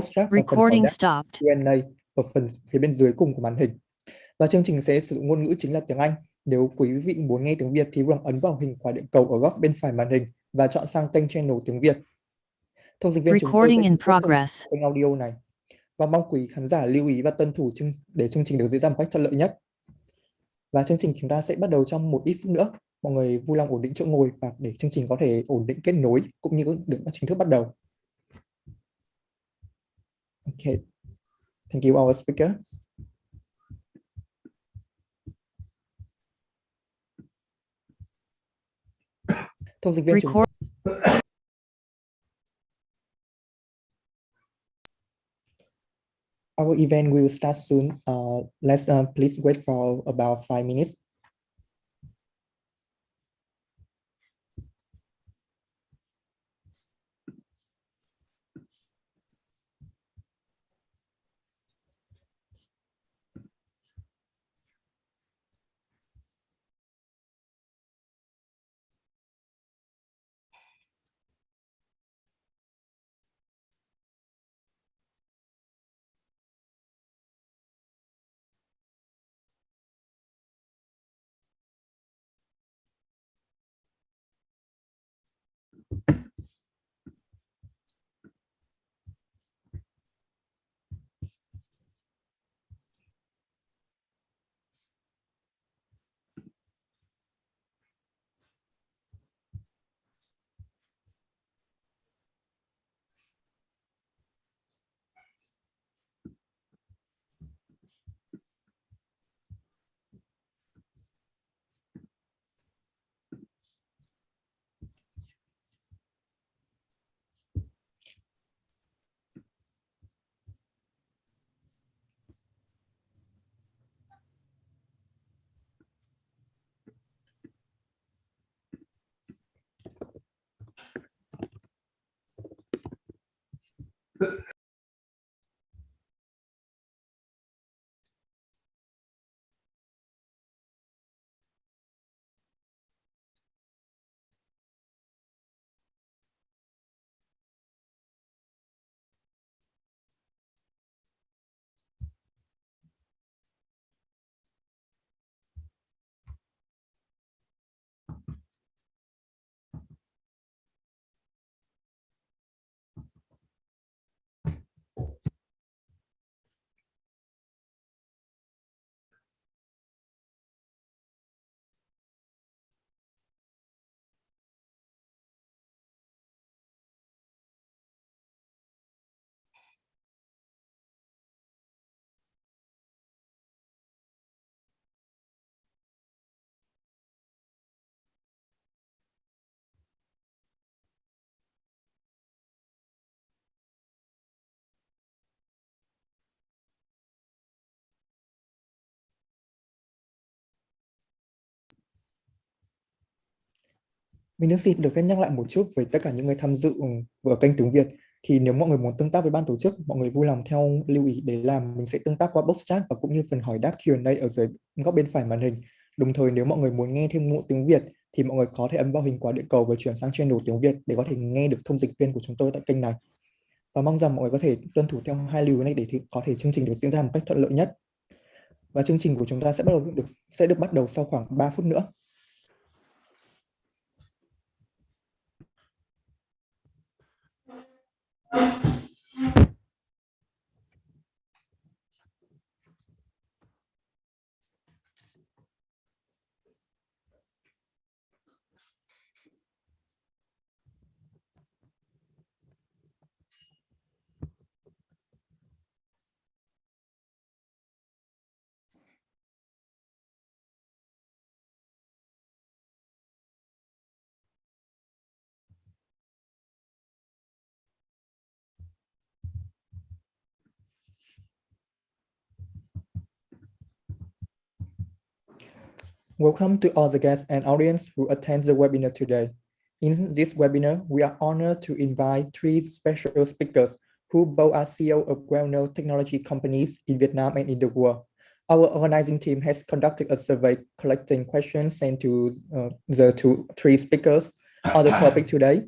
abstract và phần hỏi Recording đáp stopped. Q&A ở phần phía bên dưới cùng của màn hình. Và chương trình sẽ sử dụng ngôn ngữ chính là tiếng Anh. Nếu quý vị muốn nghe tiếng Việt thì vui lòng ấn vào hình quả địa cầu ở góc bên phải màn hình và chọn sang kênh channel tiếng Việt. Thông dịch viên chúng tôi Recording sẽ in trực tiếp thông progress. kênh audio này. Và mong quý khán giả lưu ý và tuân thủ để chương trình được diễn ra một cách thuận lợi nhất. Và chương trình chúng ta sẽ bắt đầu trong một ít phút nữa. Mọi người vui lòng ổn định chỗ ngồi và để chương trình có thể ổn định kết nối cũng như được chính thức bắt đầu. Okay. Thank you, our speakers. Thông dịch viên chúng Our event will start soon. Let's please wait for about 5 minutes. Mình xin được phép nhắc lại một chút với tất cả những người tham dự ở kênh tiếng Việt. Thì nếu mọi người muốn tương tác với ban tổ chức, mọi người vui lòng theo lưu ý để làm. Mình sẽ tương tác qua box chat và cũng như phần hỏi đáp Q&A ở dưới góc bên phải màn hình. Đồng thời nếu mọi người muốn nghe thêm ngôn ngữ tiếng Việt thì mọi người có thể ấn vào hình quả địa cầu và chuyển sang channel tiếng Việt để có thể nghe được thông dịch viên của chúng tôi tại kênh này. Và mong rằng mọi người có thể tuân thủ theo hai lưu ý này để có thể chương trình được diễn ra một cách thuận lợi nhất. Và chương trình của chúng ta sẽ được bắt đầu sau khoảng 3 phút nữa. Welcome to all the guests and audience who attend the webinar today. In this webinar, we are honored to invite three special speakers who both are CEO of well-known technology companies in Vietnam and in the world. Our organizing team has conducted a survey collecting questions sent to the three speakers on the topic today.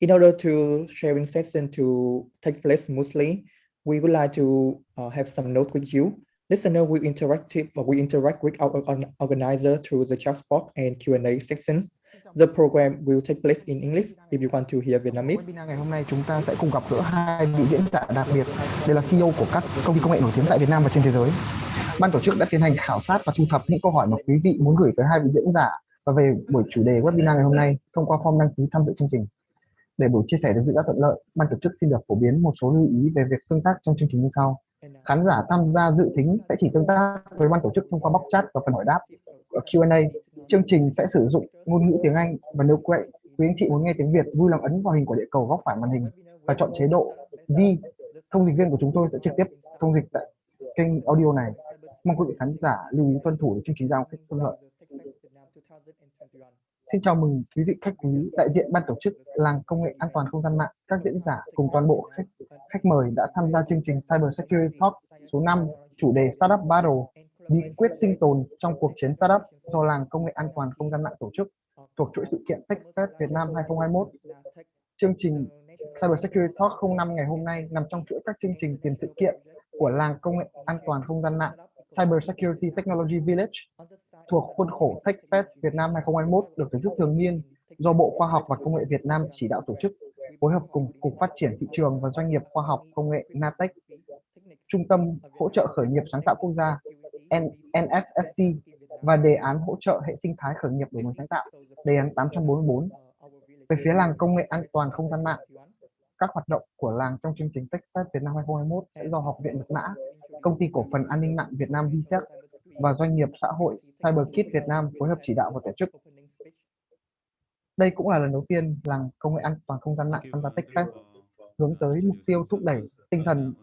In order to sharing session to take place smoothly, We would like to have some note with you. Listener will interact with our organizer through the chat box and Q&A sections. The program will take place in English if you want to hear Vietnamese. Webinar ngày hôm nay chúng ta sẽ cùng gặp gỡ hai vị diễn giả đặc biệt. Đây là CEO của các công ty công nghệ nổi tiếng tại Việt Nam và trên thế giới. Ban tổ chức đã tiến hành khảo sát và thu thập những câu hỏi mà quý vị muốn gửi tới hai vị diễn giả và về buổi chủ đề webinar ngày hôm nay thông qua form đăng ký tham dự chương trình. Để buổi chia sẻ được diễn ra thuận lợi, ban tổ chức xin được phổ biến một số lưu ý về việc tương tác trong chương trình như sau. Khán giả tham gia dự thính sẽ chỉ tương tác với ban tổ chức thông qua box chat và phần hỏi đáp. Ở Q&A, chương trình sẽ sử dụng ngôn ngữ tiếng Anh và nếu quý anh chị muốn nghe tiếng Việt, vui lòng ấn vào hình quả địa cầu góc phải màn hình và chọn chế độ V. Thông dịch viên của chúng tôi sẽ trực tiếp thông dịch tại kênh audio này. Mong quý vị khán giả lưu ý tuân thủ để chương trình ra một cách thuận lợi. Xin chào mừng quý vị khách quý, đại diện ban tổ chức Làng Công nghệ an toàn không gian mạng, các diễn giả cùng toàn bộ khách mời đã tham gia chương trình Cyber Security Talk số 5, chủ đề Startup Battle, bí quyết sinh tồn trong cuộc chiến startup do Làng Công nghệ an toàn không gian mạng tổ chức, thuộc chuỗi sự kiện TECHFEST Vietnam 2021. Chương trình Cyber Security Talk 05 ngày hôm nay nằm trong chuỗi các chương trình tiền sự kiện của Làng Công nghệ an toàn không gian mạng Cyber Security Technology Village thuộc khuôn khổ TECHFEST Vietnam 2021 được tổ chức thường niên do Bộ Khoa học và Công nghệ Việt Nam chỉ đạo tổ chức, phối hợp cùng Cục Phát triển Thị trường và Doanh nghiệp Khoa học Công nghệ NATEC, Trung tâm Hỗ trợ Khởi nghiệp Sáng tạo Quốc gia NSSC và Đề án Hỗ trợ Hệ sinh thái khởi nghiệp đổi mới sáng tạo Đề án 844. Về phía Làng Công nghệ an toàn không gian mạng, các hoạt động của làng trong chương trình TECHFEST Vietnam 2021 sẽ do Học viện Mật mã, Công ty Cổ phần An ninh mạng Việt Nam VSEC và Doanh nghiệp xã hội CyberKit Việt Nam phối hợp chỉ đạo và tổ chức. Đây cũng là lần đầu tiên Làng Công nghệ an toàn không gian mạng tham gia TECHFEST, hướng tới mục tiêu thúc đẩy tinh thần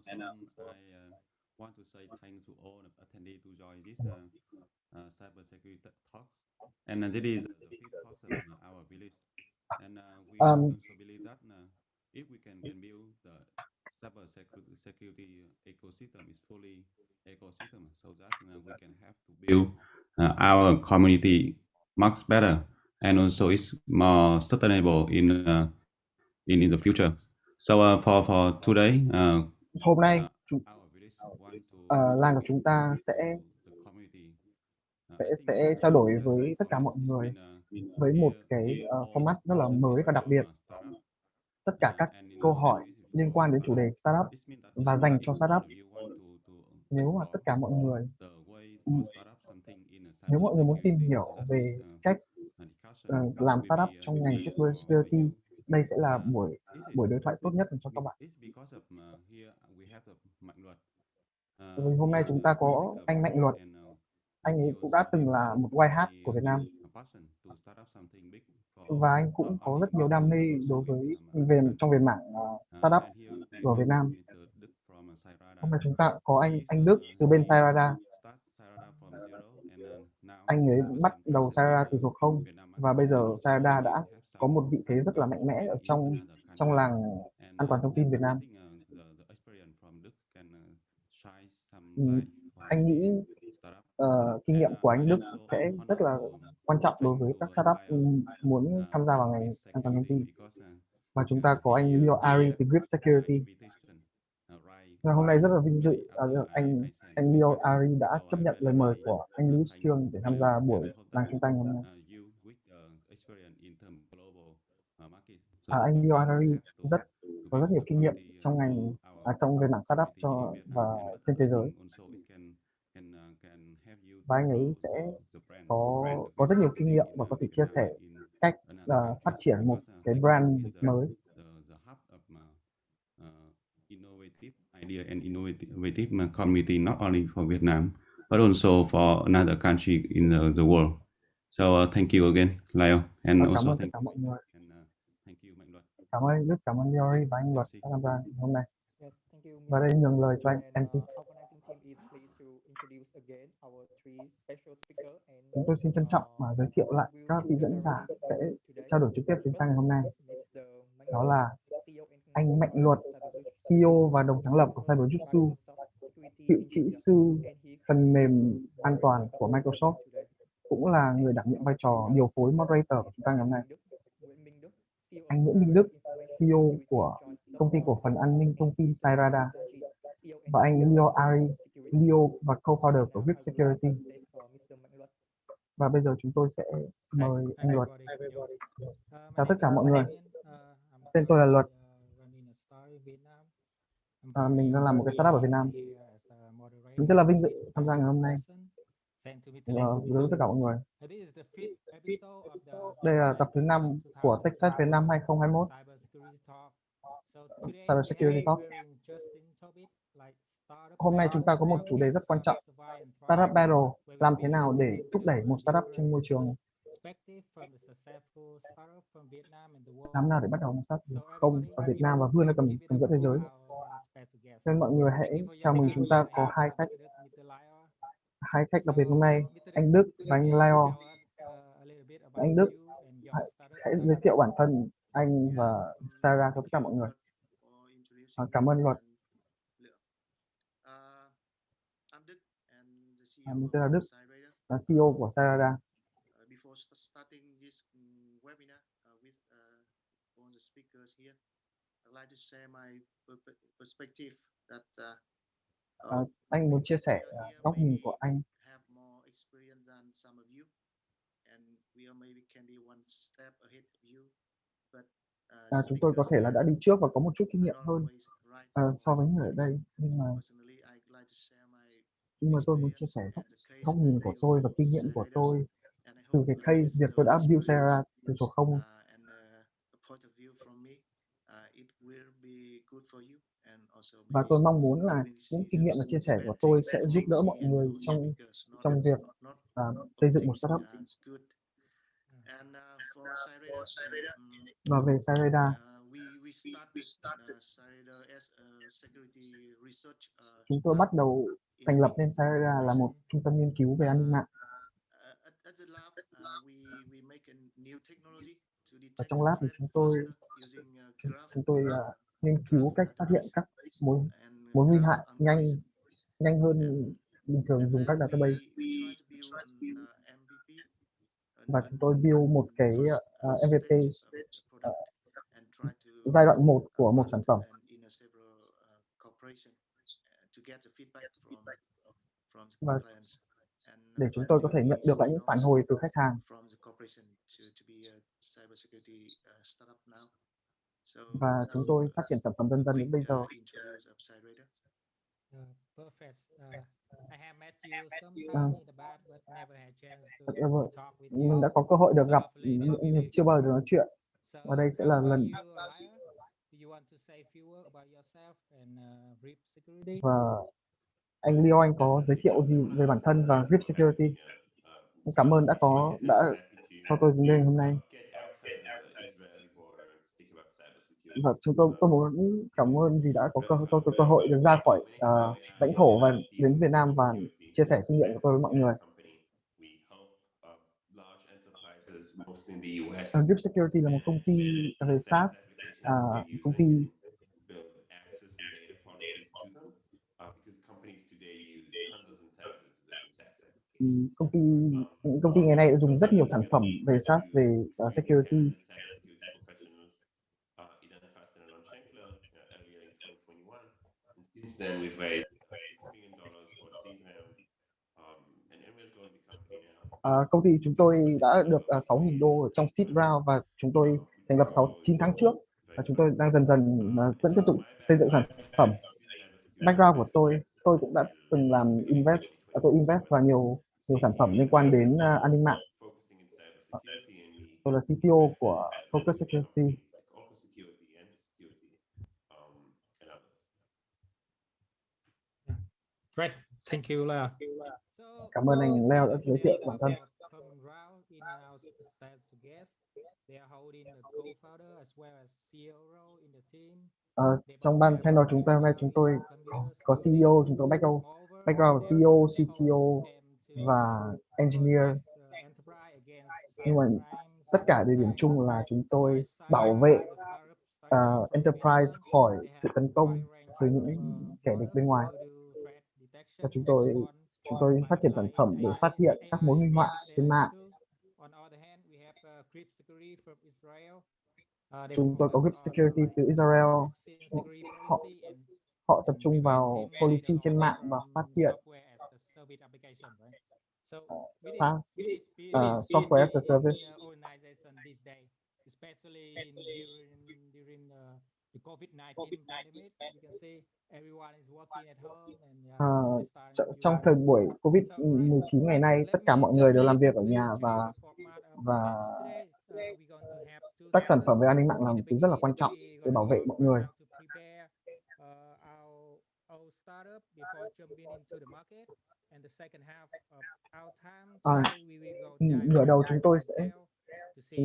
if we can build the cyber security ecosystem is fully ecosystem so that we can have to build our community much better and also it's more sustainable in the future. So for today, hôm nay làng của chúng ta sẽ trao đổi với tất cả mọi người với một cái format rất là mới và đặc biệt. Tất cả các câu hỏi liên quan đến chủ đề startup và dành cho startup. Nếu mà tất cả mọi người muốn tìm hiểu về cách làm startup trong ngành security, đây sẽ là buổi đối thoại tốt nhất cho các bạn. Vì hôm nay chúng ta có anh Mạnh Luật. Anh ấy cũng đã từng là một white hat của Việt Nam và anh cũng có rất nhiều đam mê đối với trong về mảng startup của Việt Nam. Hôm nay chúng ta có anh Đức từ bên Sairada. Anh ấy bắt đầu Sairada từ số 0 và bây giờ Sairada đã có một vị thế rất là mạnh mẽ ở trong làng an toàn thông tin Việt Nam. Anh nghĩ kinh nghiệm của anh Đức sẽ rất là quan trọng đối với các startup muốn tham gia vào ngành an toàn thông tin. Và chúng ta có anh Leo Ari từ Grip Security. Và hôm nay rất là vinh dự anh Leo Ari đã chấp nhận lời mời của anh Louis Trương để tham gia buổi làng chúng ta ngày hôm nay. Anh Leo Ari có rất nhiều kinh nghiệm trong ngành trong về mảng startup và trên thế giới. Và anh ấy sẽ có rất nhiều kinh nghiệm và có thể chia sẻ cách phát triển một cái brand mới. Idea and innovative community not only for Vietnam but also for another country in the world. So thank you again, Leo, and Cảm also ơn tất cả mọi người. Thank you, Mạnh Luật. Cảm ơn Đức, cảm ơn Leori và anh Luật đã tham gia hôm nay. Và đây nhường lời cho anh MC. Chúng tôi xin trân trọng mà giới thiệu lại các vị dẫn giả sẽ trao đổi trực tiếp với chúng ta ngày hôm nay. Đó là anh Mạnh Luật, CEO và đồng sáng lập của CyberJutsu, cựu kỹ sư phần mềm an toàn của Microsoft, cũng là người đảm nhiệm vai trò điều phối moderator của chúng ta ngày hôm nay. Anh Nguyễn Minh Đức, CEO của công ty cổ phần an ninh thông tin Sairada, và anh Leo Ari, Leo và co-founder của Grip Security. Và bây giờ chúng tôi sẽ mời anh Luật. Chào tất cả mọi người. Tên tôi là Luật. Mình đang làm một cái startup ở Việt Nam. Mình rất là vinh dự tham gia ngày hôm nay đối với tất cả mọi người. Đây là tập thứ 5 của TECHFEST Vietnam 2021. Cyber Security Talk. Hôm nay chúng ta có một chủ đề rất quan trọng, Startup Battle, làm thế nào để thúc đẩy một startup trên môi trường, làm nào để bắt đầu một startup không ở Việt Nam và vươn ra tầm giữa thế giới. Nên mọi người hãy chào mừng, chúng ta có hai khách đặc biệt hôm nay, anh Đức và anh Leo. Anh Đức, hãy giới thiệu bản thân anh và Sarah cho tất cả mọi người. Cảm ơn Luật. Mình tên là Đức, là CEO của Sarada. Anh muốn chia sẻ góc nhìn của anh. Chúng tôi có thể là đã đi trước và có một chút kinh nghiệm hơn so với người ở đây, nhưng mà tôi muốn chia sẻ góc nhìn của tôi và kinh nghiệm của tôi từ cái case việc tôi đã build Sarada từ số 0. Và tôi mong muốn là những kinh nghiệm và chia sẻ của tôi sẽ giúp đỡ mọi người trong việc xây dựng một startup. Và về Sarada, chúng tôi bắt đầu thành lập nên Sarada là một trung tâm nghiên cứu về an ninh mạng. Ở trong lab thì chúng tôi nghiên cứu cách phát hiện các mối nguy hại nhanh hơn bình thường dùng các database. Và chúng tôi build một cái MVP giai đoạn 1 của một sản phẩm. Và để chúng tôi có thể nhận được những phản hồi từ khách hàng. Và chúng tôi phát triển sản phẩm dần dần đến bây giờ. Mình đã có cơ hội được gặp nhưng chưa bao giờ nói chuyện. Và đây sẽ là lần. Và anh Leo, anh có giới thiệu gì về bản thân và Grip Security? Cảm ơn đã cho tôi đến đây hôm nay. Và tôi muốn cảm ơn vì đã có cơ hội được ra khỏi lãnh thổ và đến Việt Nam và chia sẻ kinh nghiệm của tôi với mọi người. Grip Security là một công ty về SaaS, công ty công ty ngày nay đã dùng rất nhiều sản phẩm về SaaS về security. Công ty chúng tôi đã được 6.000 đô ở trong seed round và chúng tôi thành lập 9 tháng trước và chúng tôi đang dần dần vẫn tiếp tục xây dựng sản phẩm. Background của tôi cũng đã từng làm tôi invest vào nhiều sản phẩm liên quan đến an ninh mạng. Tôi là CTO của Focus Security. Great, thank you, Leo. Cảm ơn anh Leo đã giới thiệu bản thân. Trong ban panel chúng ta hôm nay chúng tôi có CEO, chúng tôi background CEO, CTO và engineer. Nhưng mà tất cả đều điểm chung là chúng tôi bảo vệ enterprise khỏi sự tấn công từ những kẻ địch bên ngoài. Và chúng tôi phát triển sản phẩm để phát hiện các mối nguy họa trên mạng. Chúng tôi có Grip Security từ Israel. Họ tập trung vào policy trên mạng và phát hiện SaaS, software as a service. Trong thời buổi Covid-19 ngày nay, tất cả mọi người đều làm việc ở nhà và các sản phẩm về an ninh mạng là một thứ rất là quan trọng để bảo vệ mọi người. Nửa đầu chúng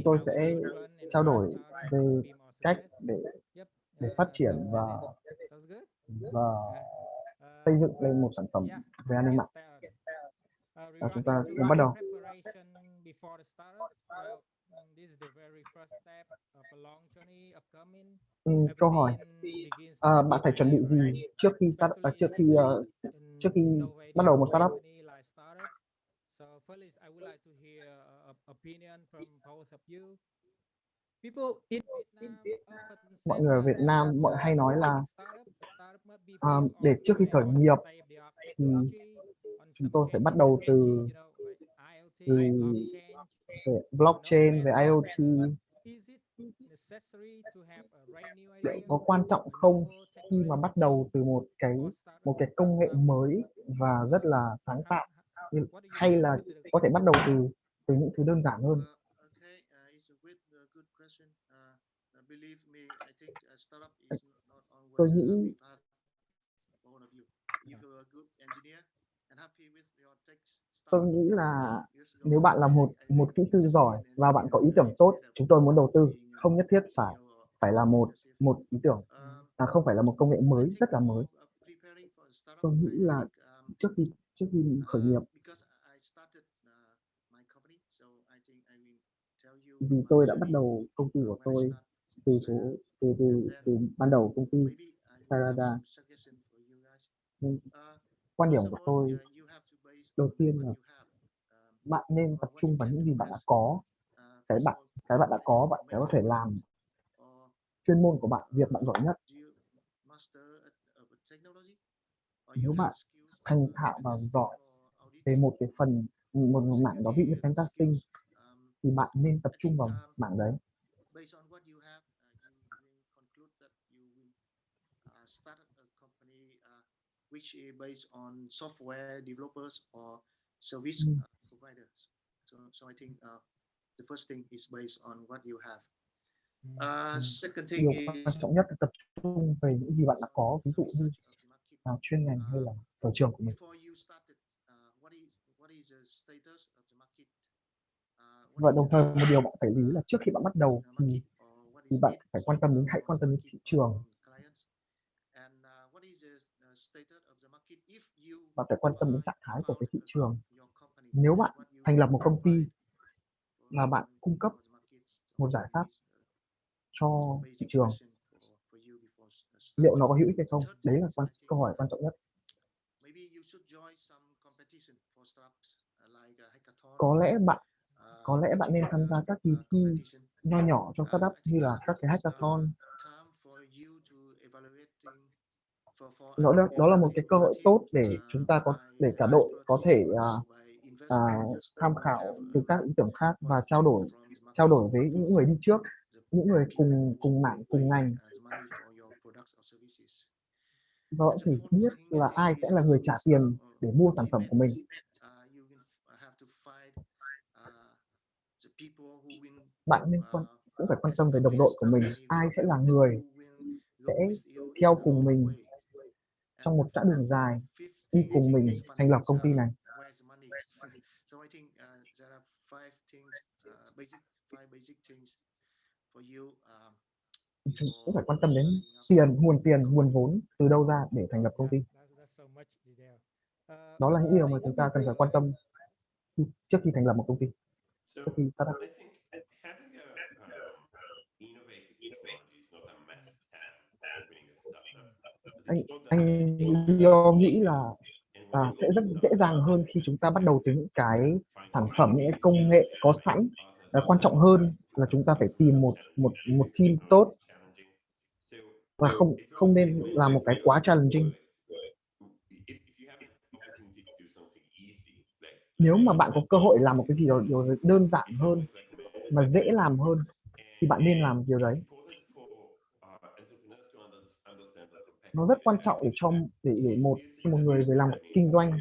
tôi sẽ trao đổi về cách để phát triển và xây dựng lên một sản phẩm về an ninh mạng. Chúng ta cùng bắt đầu. Câu hỏi, bạn phải chuẩn bị gì trước khi bắt đầu một startup? Mọi người ở Việt Nam hay nói là để trước khi khởi nghiệp thì chúng tôi phải bắt đầu từ về blockchain, về IoT. Liệu có quan trọng không khi mà bắt đầu từ một cái công nghệ mới và rất là sáng tạo, hay là có thể bắt đầu từ những thứ đơn giản hơn? Tôi nghĩ là nếu bạn là một kỹ sư giỏi và bạn có ý tưởng tốt, chúng tôi muốn đầu tư, không nhất thiết phải là một ý tưởng, không phải là một công nghệ mới rất là mới. Tôi nghĩ là trước khi khởi nghiệp, vì tôi đã bắt đầu công ty của tôi từ ban đầu công ty Sarada. Nên quan điểm của tôi đầu tiên là bạn nên tập trung vào những gì bạn đã có. Cái bạn đã có, bạn có thể làm chuyên môn của bạn, việc bạn giỏi nhất. Nếu bạn thành thạo và giỏi về một mảng đó, ví dụ như fantastic, thì bạn nên tập trung vào mảng đấy. Which is based on software developers or service providers. So I think the first thing is based on what you have. Second thing Điều quan trọng nhất là tập trung về những gì bạn đã có, ví dụ như chuyên ngành hay là sở trường của mình. Và đồng thời một điều bạn phải lưu ý là trước khi bạn bắt đầu thì bạn hãy quan tâm đến thị trường. Bạn phải quan tâm đến trạng thái của cái thị trường. Nếu bạn thành lập một công ty mà bạn cung cấp một giải pháp cho thị trường, liệu nó có hữu ích hay không? Đấy là câu hỏi quan trọng nhất. Có lẽ bạn nên tham gia các kỳ thi nho nhỏ trong startup như là các cái hackathon. Đó là một cái cơ hội tốt để chúng ta để cả đội có thể tham khảo từ các ý tưởng khác và trao đổi với những người đi trước, những người cùng mảng, cùng ngành. Do vậy thì biết là ai sẽ là người trả tiền để mua sản phẩm của mình. Bạn nên cũng phải quan tâm về đồng đội của mình, ai sẽ là người sẽ theo cùng mình trong một chặng đường dài, đi cùng mình thành lập công ty này. Cũng phải quan tâm đến nguồn vốn từ đâu ra để thành lập công ty. Đó là những điều mà chúng ta cần phải quan tâm trước khi thành lập một công ty, trước khi startup. Anh Leo nghĩ là sẽ rất dễ dàng hơn khi chúng ta bắt đầu từ những cái sản phẩm, những cái công nghệ có sẵn. Quan trọng hơn là chúng ta phải tìm một team tốt và không nên làm một cái quá challenging. Nếu mà bạn có cơ hội làm một cái gì đó điều đơn giản hơn mà dễ làm hơn thì bạn nên làm điều đấy. Nó rất quan trọng để một người về làm kinh doanh,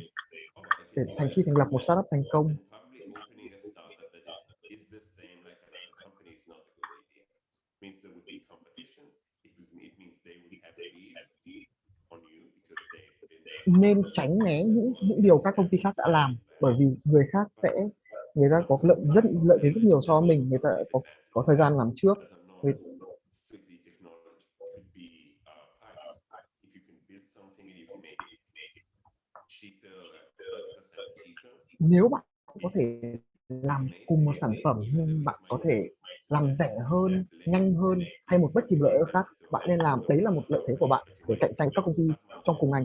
để khi thành lập một startup thành công. Nên tránh né những điều các công ty khác đã làm, bởi vì người ta có lợi thế rất nhiều so với mình, người ta có thời gian làm trước. Nếu bạn có thể làm cùng một sản phẩm nhưng bạn có thể làm rẻ hơn, nhanh hơn hay một bất kỳ lợi ích khác, bạn nên làm. Đấy là một lợi thế của bạn để cạnh tranh các công ty trong cùng ngành.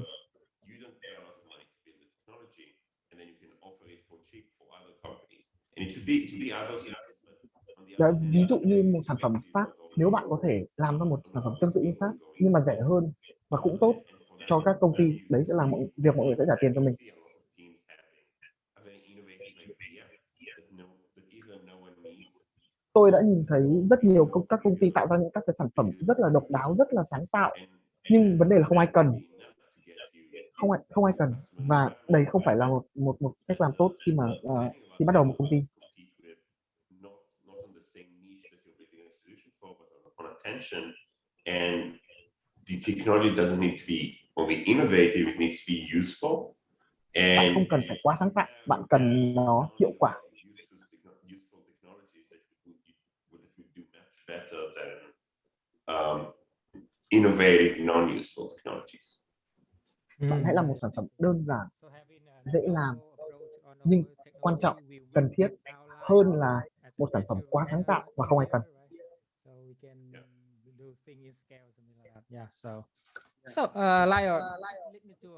Đấy, ví dụ như một sản phẩm SaaS, nếu bạn có thể làm ra một sản phẩm tương tự như SaaS nhưng mà rẻ hơn và cũng tốt cho các công ty, đấy sẽ là việc mọi người sẽ trả tiền cho mình. Tôi đã nhìn thấy rất nhiều các công ty tạo ra những các cái sản phẩm rất là độc đáo, rất là sáng tạo, nhưng vấn đề là không ai cần, không ai cần, và đây không phải là một cách làm tốt khi bắt đầu một công ty. And the technology doesn't need to be only innovative, it needs to be useful. Bạn không cần phải quá sáng tạo, bạn cần nó hiệu quả. Innovative, non-useful technologies. Bạn hãy làm một sản phẩm đơn giản, dễ làm, nhưng quan trọng, cần thiết hơn là một sản phẩm quá sáng tạo và không ai cần. Yeah, like lead me to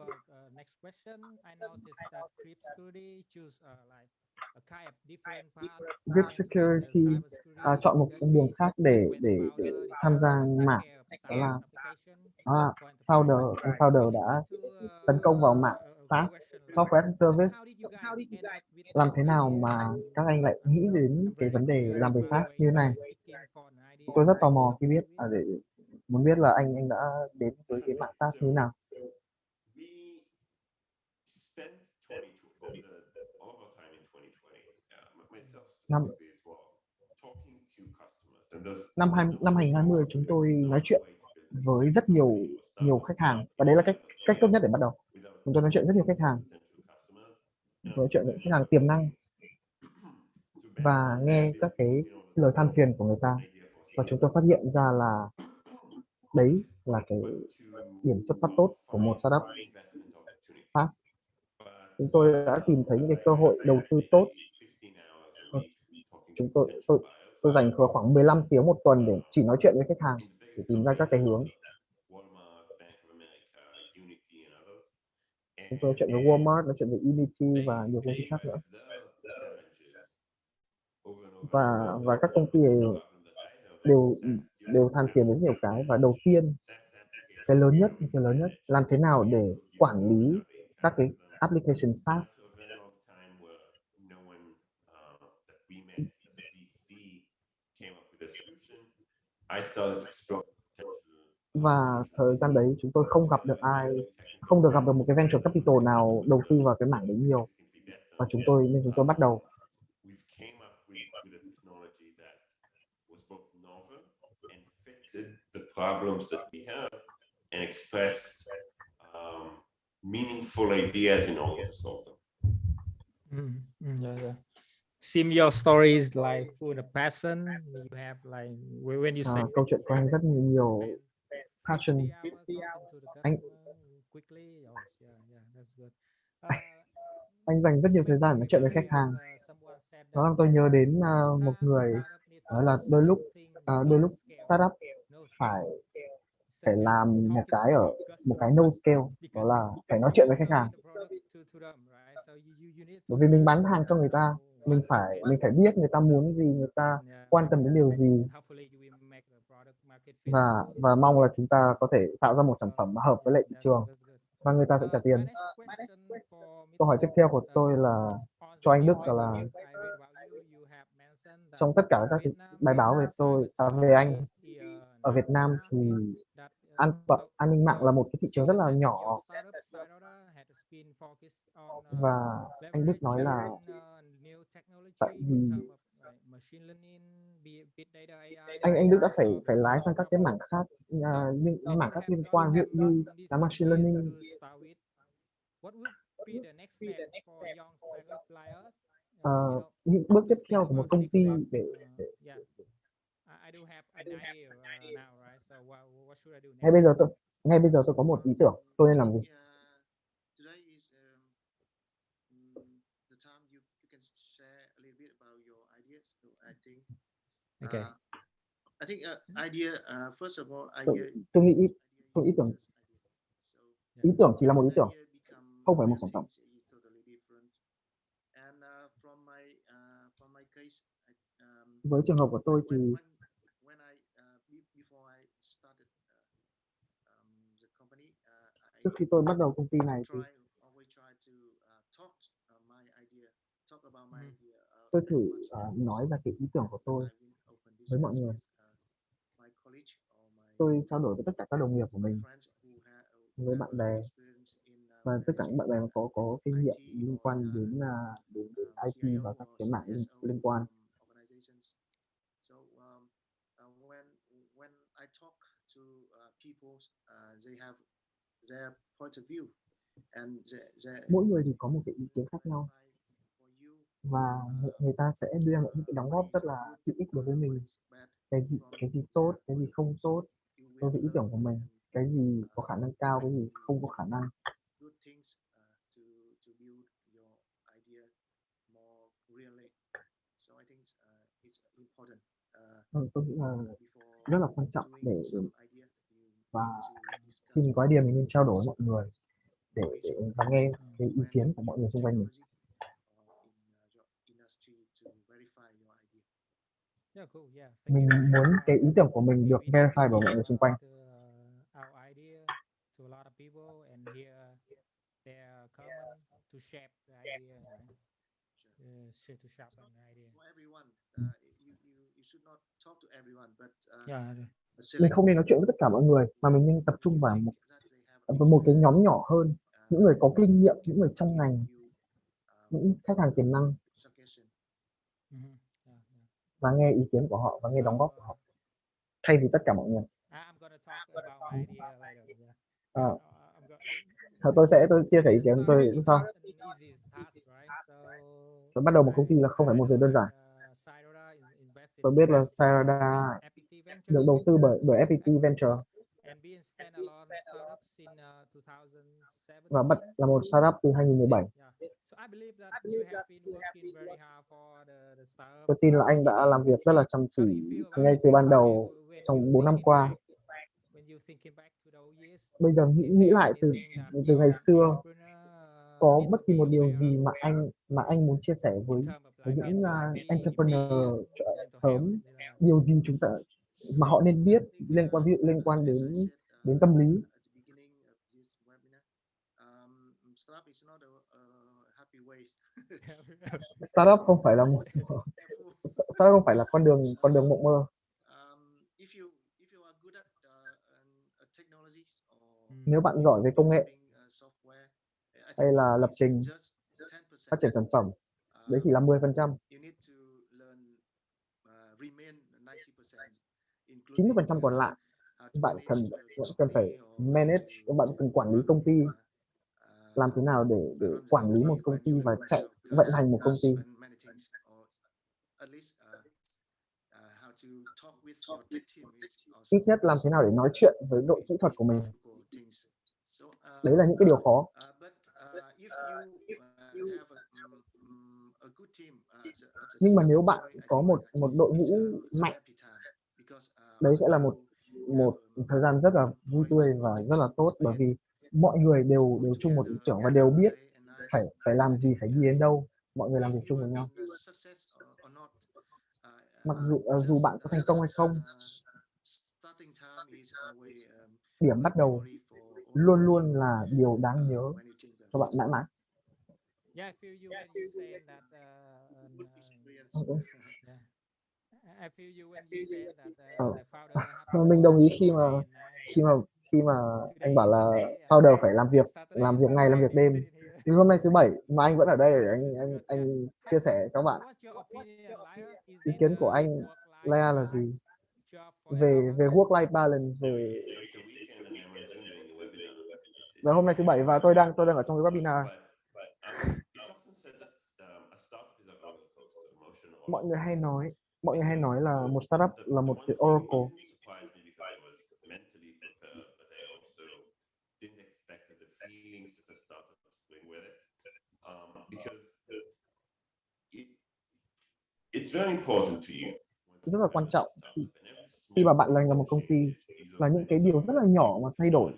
next question. I noticed that Grip Security choose like a kind of different path. Grip Security chọn một con đường khác để tham gia mảng, đó là founder đã tấn công vào mảng SaaS, Software as a Service. Làm thế nào mà các anh lại nghĩ đến cái vấn đề làm về SaaS như thế này? Tôi rất tò mò khi biết, để muốn biết là anh đã đến với cái mảng SaaS như thế nào. Năm 2020 chúng tôi nói chuyện với rất nhiều khách hàng, và đấy là cách tốt nhất để bắt đầu. Chúng tôi nói chuyện rất nhiều khách hàng, nói chuyện với khách hàng tiềm năng và nghe các cái lời than phiền của người ta, và chúng tôi phát hiện ra là đấy là cái điểm xuất phát tốt của một startup SaaS. Chúng tôi đã tìm thấy những cái cơ hội đầu tư tốt. Tôi dành khoảng 15 tiếng một tuần để chỉ nói chuyện với khách hàng, để tìm ra các cái hướng. Chúng tôi nói chuyện với Walmart, nói chuyện với Unity và nhiều công ty khác nữa. Và các công ty đều than phiền đến nhiều cái, và đầu tiên cái lớn nhất làm thế nào để quản lý các cái application SaaS. Và thời gian đấy chúng tôi không được gặp được một cái venture capital nào đầu tư vào cái mảng đấy nhiều, và chúng tôi bắt đầu. The problems that we have and expressed meaningful ideas in order to solve them. Yeah. Seem your story is like full of passion. You have like when you say câu chuyện của anh rất nhiều passion. Anh dành rất nhiều thời gian nói chuyện với khách hàng. Đó làm tôi nhớ đến một người, đó là đôi lúc startup phải làm một cái no scale, đó là phải nói chuyện với khách hàng. Bởi vì mình bán hàng cho người ta, mình phải biết người ta muốn gì, người ta quan tâm đến điều gì. và mong là chúng ta có thể tạo ra một sản phẩm mà hợp với lại thị trường và người ta sẽ trả tiền. Câu hỏi tiếp theo của tôi là cho anh Đức là trong tất cả các cái bài báo về về anh ở Việt Nam thì an ninh mạng là một cái thị trường rất là nhỏ, và anh Đức nói là tại vì anh Đức đã phải lái sang các cái mảng khác, nhưng mảng khác liên quan ví dụ như là machine learning. Những bước tiếp theo của một công ty để ngay bây giờ tôi có một ý tưởng, tôi nên làm gì? Today is the time you can share a little bit about your ideas. So I think idea first of all Tôi nghĩ ý tưởng chỉ là một ý tưởng, không phải một sản phẩm. Với trường hợp của tôi thì trước khi tôi bắt đầu công ty này thì tôi thử nói ra cái ý tưởng của tôi với mọi người. Tôi trao đổi với tất cả các đồng nghiệp của mình, với bạn bè và tất cả những bạn bè mà có kinh nghiệm liên quan đến IT và các cái mảng liên quan. Mỗi người thì có một cái ý kiến khác nhau và người ta sẽ đưa ra những cái đóng góp rất là hữu ích đối với mình. Cái gì tốt, cái gì không tốt đối với ý tưởng của mình, cái gì có khả năng cao, cái gì không có khả năng. Tôi nghĩ là rất là quan trọng và khi mình có idea mình nên trao đổi với mọi người để lắng nghe cái ý kiến của mọi người xung quanh mình. Mình muốn cái ý tưởng của mình được verify bởi mọi người xung quanh. Mình không nên nói chuyện với tất cả mọi người mà mình nên tập trung vào một cái nhóm nhỏ hơn, những người có kinh nghiệm, những người trong ngành, những khách hàng tiềm năng, và nghe ý kiến của họ và nghe đóng góp của họ thay vì tất cả mọi người. Tôi chia sẻ ý kiến tôi sau. Tôi bắt đầu một công ty là không phải một việc đơn giản. Tôi biết là Sarada được đầu tư bởi FPT Venture và là một startup từ 2017. Tôi tin là anh đã làm việc rất là chăm chỉ ngay từ ban đầu trong 4 năm qua. Bây giờ nghĩ lại từ ngày xưa, có bất kỳ một điều gì mà anh muốn chia sẻ với những entrepreneur sớm, điều gì chúng ta mà họ nên biết liên quan đến tâm lý? Startup không phải là con đường mộng mơ. Nếu bạn giỏi về công nghệ hay là lập trình, phát triển sản phẩm, đấy chỉ là 10%. 90% còn lại bạn cần phải manage, bạn cần quản lý công ty, làm thế nào để quản lý một công ty và vận hành một công ty. Ít nhất làm thế nào để nói chuyện với đội kỹ thuật của mình. Đấy là những cái điều khó. Nhưng mà nếu bạn có một đội ngũ mạnh, đấy sẽ là một thời gian rất là vui tươi và rất là tốt, bởi vì mọi người đều chung một ý tưởng và đều biết phải làm gì, phải đi đến đâu. Mọi người làm việc chung với nhau. Mặc dù bạn có thành công hay không, Điểm bắt đầu luôn luôn là điều đáng nhớ cho bạn mãi mãi. Yeah, I feel you when you say that. Yeah. I feel you when you say that the founder had Mình đồng ý khi mà day and night. khi mà khi mà anh Today bảo is là Sunday, founder phải làm Saturday is ngày làm Sunday, việc and you're đêm. sitting here. Nhưng hôm nay thứ bảy mà anh vẫn ở đây để Good, yeah. anh chia sẻ với các bạn. What's your opinion, Laya? Is Ý this kiến của anh work-life Lea là gì job về forever? work life balance về It's a weekend and I'm on Zoom doing a webinar. và hôm nay thứ bảy và tôi đang ở trong cái webinar. It's often said that a startup is a roller coaster, emotional. Mọi người hay nói là một startup là một cái oracle. Surprised me because I was mentally prepared, but I also didn't expect the feelings that a startup bring with it. Because it's very important to you. Rất là quan trọng khi mà bạn là một công ty là những cái điều rất là nhỏ mà thay đổi.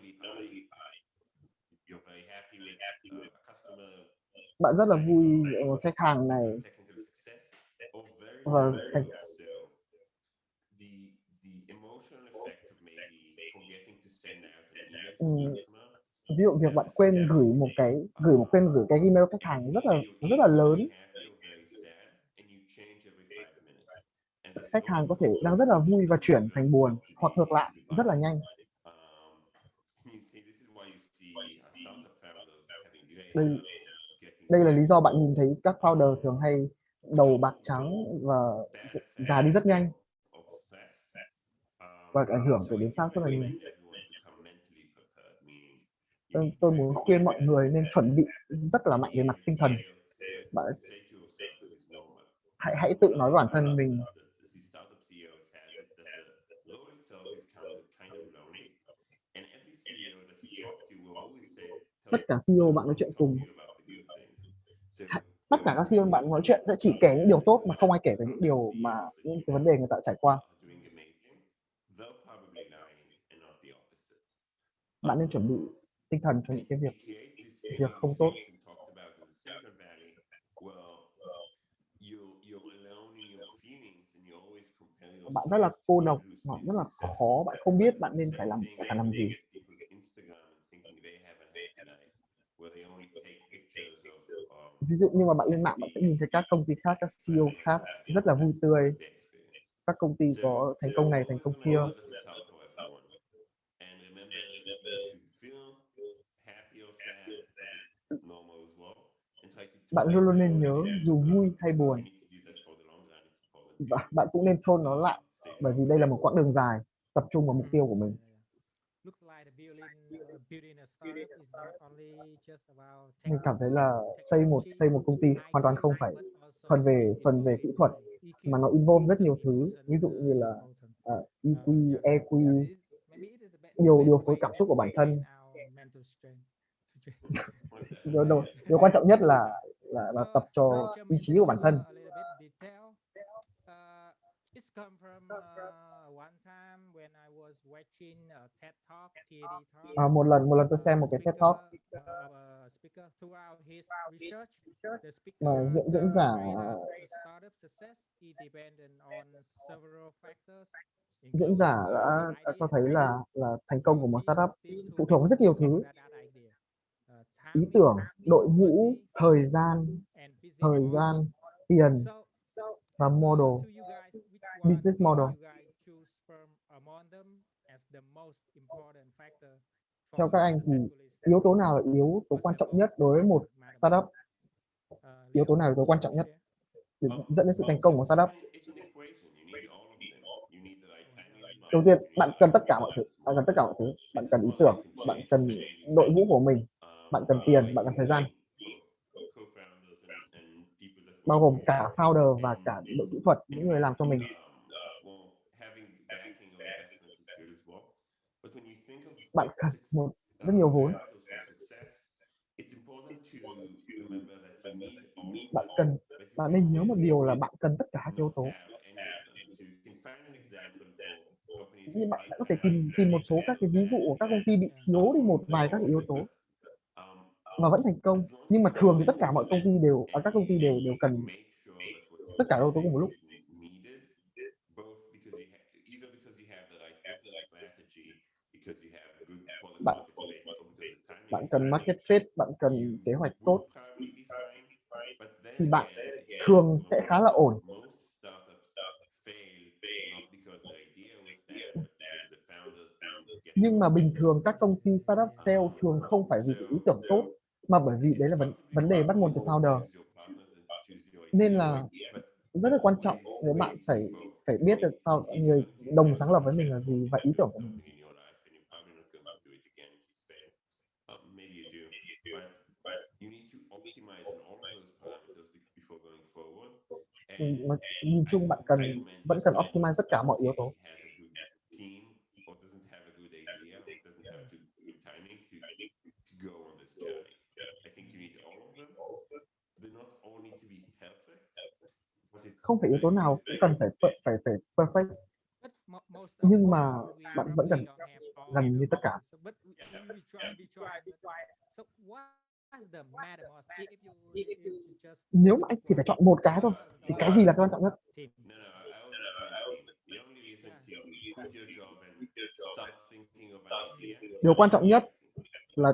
Bạn rất là vui ở khách hàng này và ví dụ việc bạn quên gửi một cái email khách hàng rất là lớn. Khách hàng có thể đang rất là vui và chuyển thành buồn hoặc ngược lại rất là nhanh. Đây là lý do bạn nhìn thấy các founder thường hay đầu bạc trắng và già đi rất nhanh và ảnh hưởng đến xác rất là nhiều. Tôi muốn khuyên mọi người nên chuẩn bị rất là mạnh về mặt tinh thần. Bạn hãy tự nói với bản thân mình tất cả CEO bạn nói chuyện cùng, tất cả các CEO bạn nói chuyện sẽ chỉ kể những điều tốt mà không ai kể về những điều mà những cái vấn đề người ta trải qua. Bạn nên chuẩn bị tinh thần cho những cái việc không tốt. Bạn rất là cô độc, rất là khó, bạn không biết bạn nên phải làm gì. Ví dụ như mà bạn lên mạng bạn sẽ nhìn thấy các công ty khác, các CEO khác rất là vui tươi, các công ty có thành công này thành công kia. Bạn luôn luôn nên nhớ dù vui hay buồn và bạn cũng nên chôn nó lại bởi vì đây là một quãng đường dài, tập trung vào mục tiêu của mình. Mình cảm thấy là xây một công ty hoàn toàn không phải phần về kỹ thuật mà nó involve rất nhiều thứ, ví dụ như là EQ, EQ, điều phối cảm xúc của bản thân. Điều quan trọng nhất là tập cho ý chí của bản thân. It's come from one time when I was watching a TED Talk, TED Talk. Một lần tôi xem một cái TED Talk Speaker throughout his research, the mà speaker diễn giả startup success is dependent on several factors. đã cho thấy là thành công của một startup phụ thuộc vào rất nhiều thứ: ý tưởng, đội ngũ, thời gian, tiền và business model. Theo các anh thì yếu tố nào là yếu tố quan trọng nhất đối với một startup? Yếu tố nào là yếu tố quan trọng nhất để dẫn đến sự thành công của startup? Đầu tiên, bạn cần tất cả mọi thứ. Bạn cần ý tưởng, bạn cần đội ngũ của mình, bạn cần tiền, bạn cần thời gian, bao gồm cả founder và cả đội kỹ thuật, những người làm cho mình. Bạn cần rất nhiều vốn. Bạn nên nhớ một điều là bạn cần tất cả các yếu tố. Nhưng bạn có thể tìm một số các cái ví dụ của các công ty bị thiếu đi một vài các yếu tố mà vẫn thành công. Nhưng mà thường thì tất cả mọi công ty các công ty đều cần tất cả yếu tố cùng một lúc. bạn market fit or because the timing bạn is cần right, market fit, bạn cần you kế hoạch would tốt, probably be fine. But then thì bạn again, here thường at the sẽ khá là moment, ổn. most startups fail not because the idea was bad, but because the founders didn't get the Nhưng mà right bình idea. thường các công ty startup fail thường không phải vì cái ý tưởng tốt, mà bởi vì đấy là It's possibly vấn đề right bắt for nguồn you từ to founder. choose your partners and to choose your Nên idea, là but rất là quan trọng always nếu bạn phải both. phải biết được sao If you người don't think đồng there's sáng a lập với mình là successful gì và ý chapter tưởng of của mình. something in your life, and you're probably not going to do it again if you fail. Maybe you do, but you need to optimize on all of those parameters before going forward. And Nhìn I chung bạn wouldn't cần recommend vẫn just cần finding optimize tất cả mọi yếu somebody tố. has a good team or doesn't have a good idea or doesn't have good timing to go on this journey. I think you need all of them. They not all need to be perfect, but it's Không phải yếu very tố nào cũng cần 50-50. phải perfect, But most of nhưng the mà time we bạn vẫn cần probably don't have all gần như the tất cả. so, but we try. But, so what's the matter most? If you just Nếu to mà anh pick chỉ one, phải chọn một cái thôi thì cái gì là quan trọng nhất? team. No, I always recommend team. The only reason to quit your job and start thinking of an idea Điều quan trọng is nhất team. là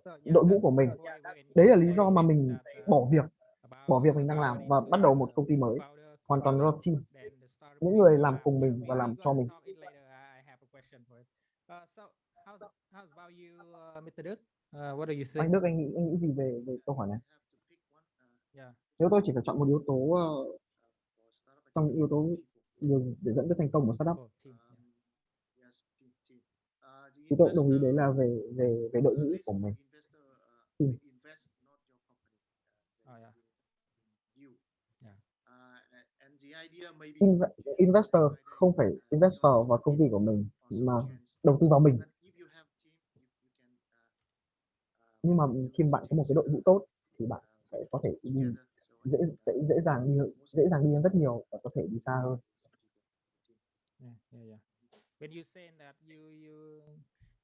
So, yeah, đội ngũ that's của mình. when Đấy là you lý say do mà mình that, bỏ việc about mình đang làm going và to bắt đầu một the công ty mới, founder hoàn toàn do team. then the startup Những will người go làm out. cùng Yeah, mình và làm we cho gonna mình. talk it later. I have a question for it. So how's about you, Mr. Đức? What do you think? Anh Đức, anh nghĩ gì về câu hỏi này? Yeah. Nếu tôi chỉ phải chọn một yếu tố trong những yếu tố để dẫn tới thành công của startup, Oh, team. thì tôi cũng đồng ý đấy là về đội ngũ của mình. Team. Oh, yeah. Investor không phải invest vào công ty của mình mà đầu tư vào mình. Nhưng mà khi bạn có một cái đội ngũ tốt thì bạn sẽ có thể đi dễ dàng đi hơn rất nhiều và có thể đi xa hơn. Yeah. When you say that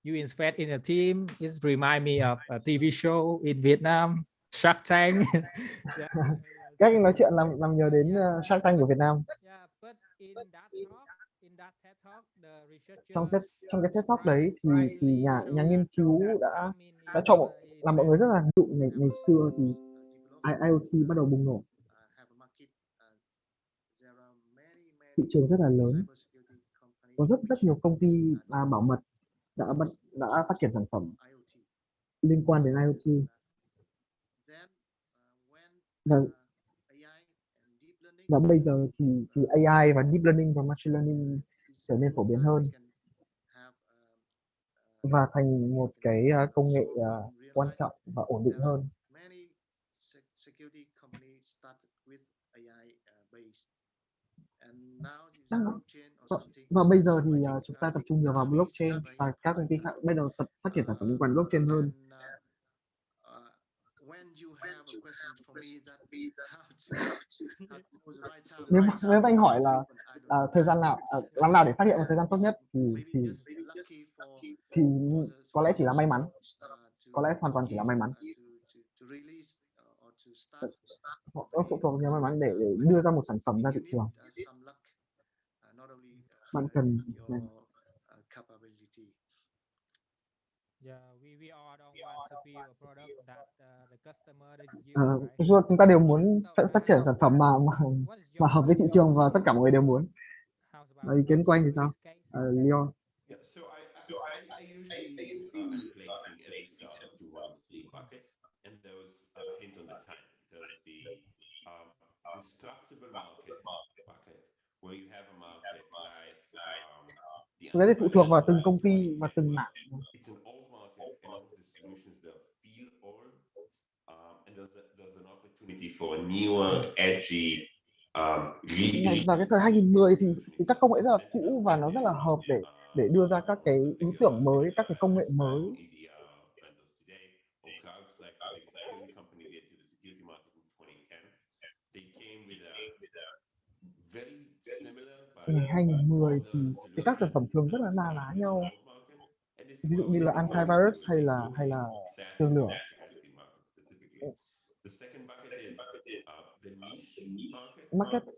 you invest in a team, it remind me of a TV show in Vietnam, Shark Tank. Yeah. Các anh nói chuyện làm nhớ đến Shark Tank của Việt Nam. Yeah, but in that TED Talk, the researcher Trong cái TED Talk đấy thì nhà nghiên cứu đã đã cho làm mọi người rất là ví dụ ngày xưa thì IoT bắt đầu bùng nổ, thị trường rất là lớn, có rất nhiều công ty bảo mật đã phát triển sản phẩm liên quan đến IoT, và bây giờ thì AI và deep learning và machine learning trở nên phổ biến hơn và thành một cái công nghệ quan trọng và ổn định hơn. Và bây giờ thì chúng ta tập trung nhiều vào blockchain và các công ty khác bây giờ phát triển sản phẩm liên quan đến blockchain hơn. Nếu anh hỏi là thời gian nào làm nào để phát hiện một thời gian tốt nhất thì có lẽ chỉ là may mắn, có lẽ hoàn toàn chỉ là may mắn. Nó phụ thuộc vào may mắn để đưa ra một sản phẩm ra thị trường. Bạn cần chúng ta đều muốn phát triển sản phẩm mà hợp với thị trường và tất cả mọi người đều muốn. Ý kiến của anh thì sao, Leon? Yeah, so I usually placing every startup to one of three buckets, and those hint on the time because the destructible market bucket, where you have a market like Cái này phụ thuộc vào từng công ty và từng mảng. It's an old market, and all of the solutions there feel old, and there's an opportunity for a newer, edgy. Vào cái thời 2010 thì các công nghệ rất là cũ và nó rất là hợp để đưa ra các cái ý tưởng mới, các cái công nghệ mới. Ngày 2010 thì các sản phẩm thường rất là na ná nhau, ví dụ như là antivirus hay là tường lửa.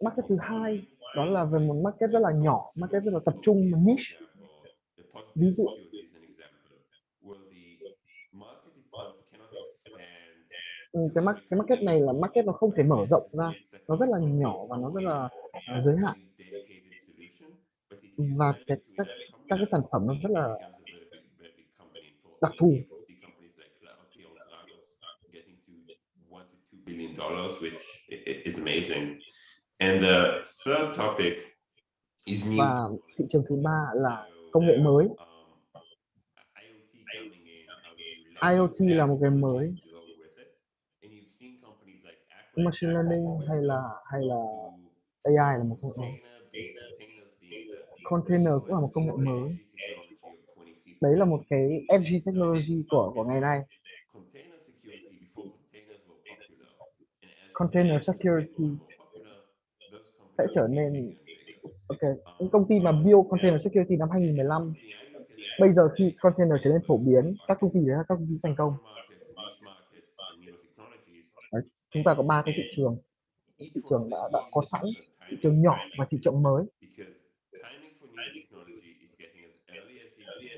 Market thứ hai đó là về một market rất là nhỏ, market rất là tập trung, niche. Ví dụ cái market này là market nó không thể mở rộng ra, nó rất là nhỏ và nó rất là giới hạn, dedicated solution, but if you và sell it to enough các cái companies, sản phẩm nó rất it là becomes a very big company. And for đặc IT, thù. you can see companies like Cloud, Ontitled getting to $1 to $2 billion, which is amazing. And the third topic is new Và thị trường thứ ba là technology. công nghệ mới. IoT coming in, how do you IoT leverage là that một cái mới, technology and grow with it? And you've seen companies like machine learning hay là AI là một công nghệ mới. containers being the Container cũng là một công nghệ mới. FG technology of 2015. Đấy là một cái FG technology của ngày nay. Container security, before containers were popular, and as Container containers became more security and more popular, those sẽ companies trở became nên bigger and bigger. ok. Những công ty mà build container security năm 2015, Company I look at it, bây giờ khi container trở nên phổ biến, các công ty đấy là các công ty thành công. markets, niche markets, and newer technologies. Đấy, chúng ta có ba cái thị trường. Each Thị one trường of them đã có need a sẵn, different thị timing trường nhỏ frame, và thị trường mới. because timing for newer technology is getting as early as you can in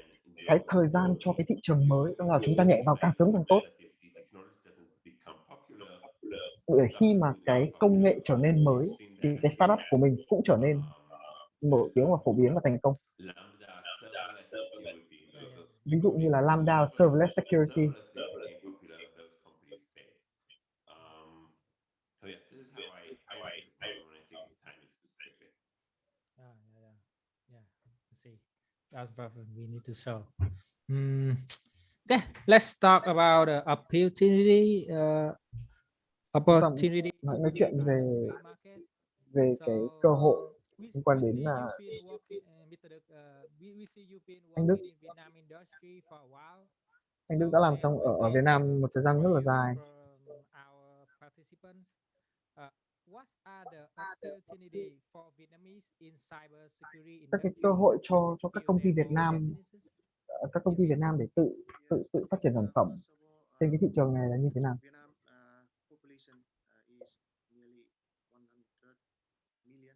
Cái development. thời gian cho cái thị trường mới đó là chúng ta nhảy vào càng sớm càng tốt. If the technology doesn't become popular, Để khi mà cái công nghệ trở nên mới thì cái startup của mình cũng trở nên nổi tiếng và phổ biến và thành công. Lambda, serverless security, those Ví dụ như là Lambda, serverless security. serverless thing became popular, those companies failed. So yeah, this is how I look at the problem when I think of timing specifically. Yeah. See, that's perfect. We need to show. Okay, let's talk about the opportunity. Opportunity. Nói chuyện về cái cơ hội liên quan đến là anh Đức đã làm trong ở Việt Nam một thời gian rất là dài. Các cái cơ hội cho các công ty Việt Nam, để tự phát triển sản phẩm trên cái thị trường này là như thế nào? Vietnam population is nearly 100 million.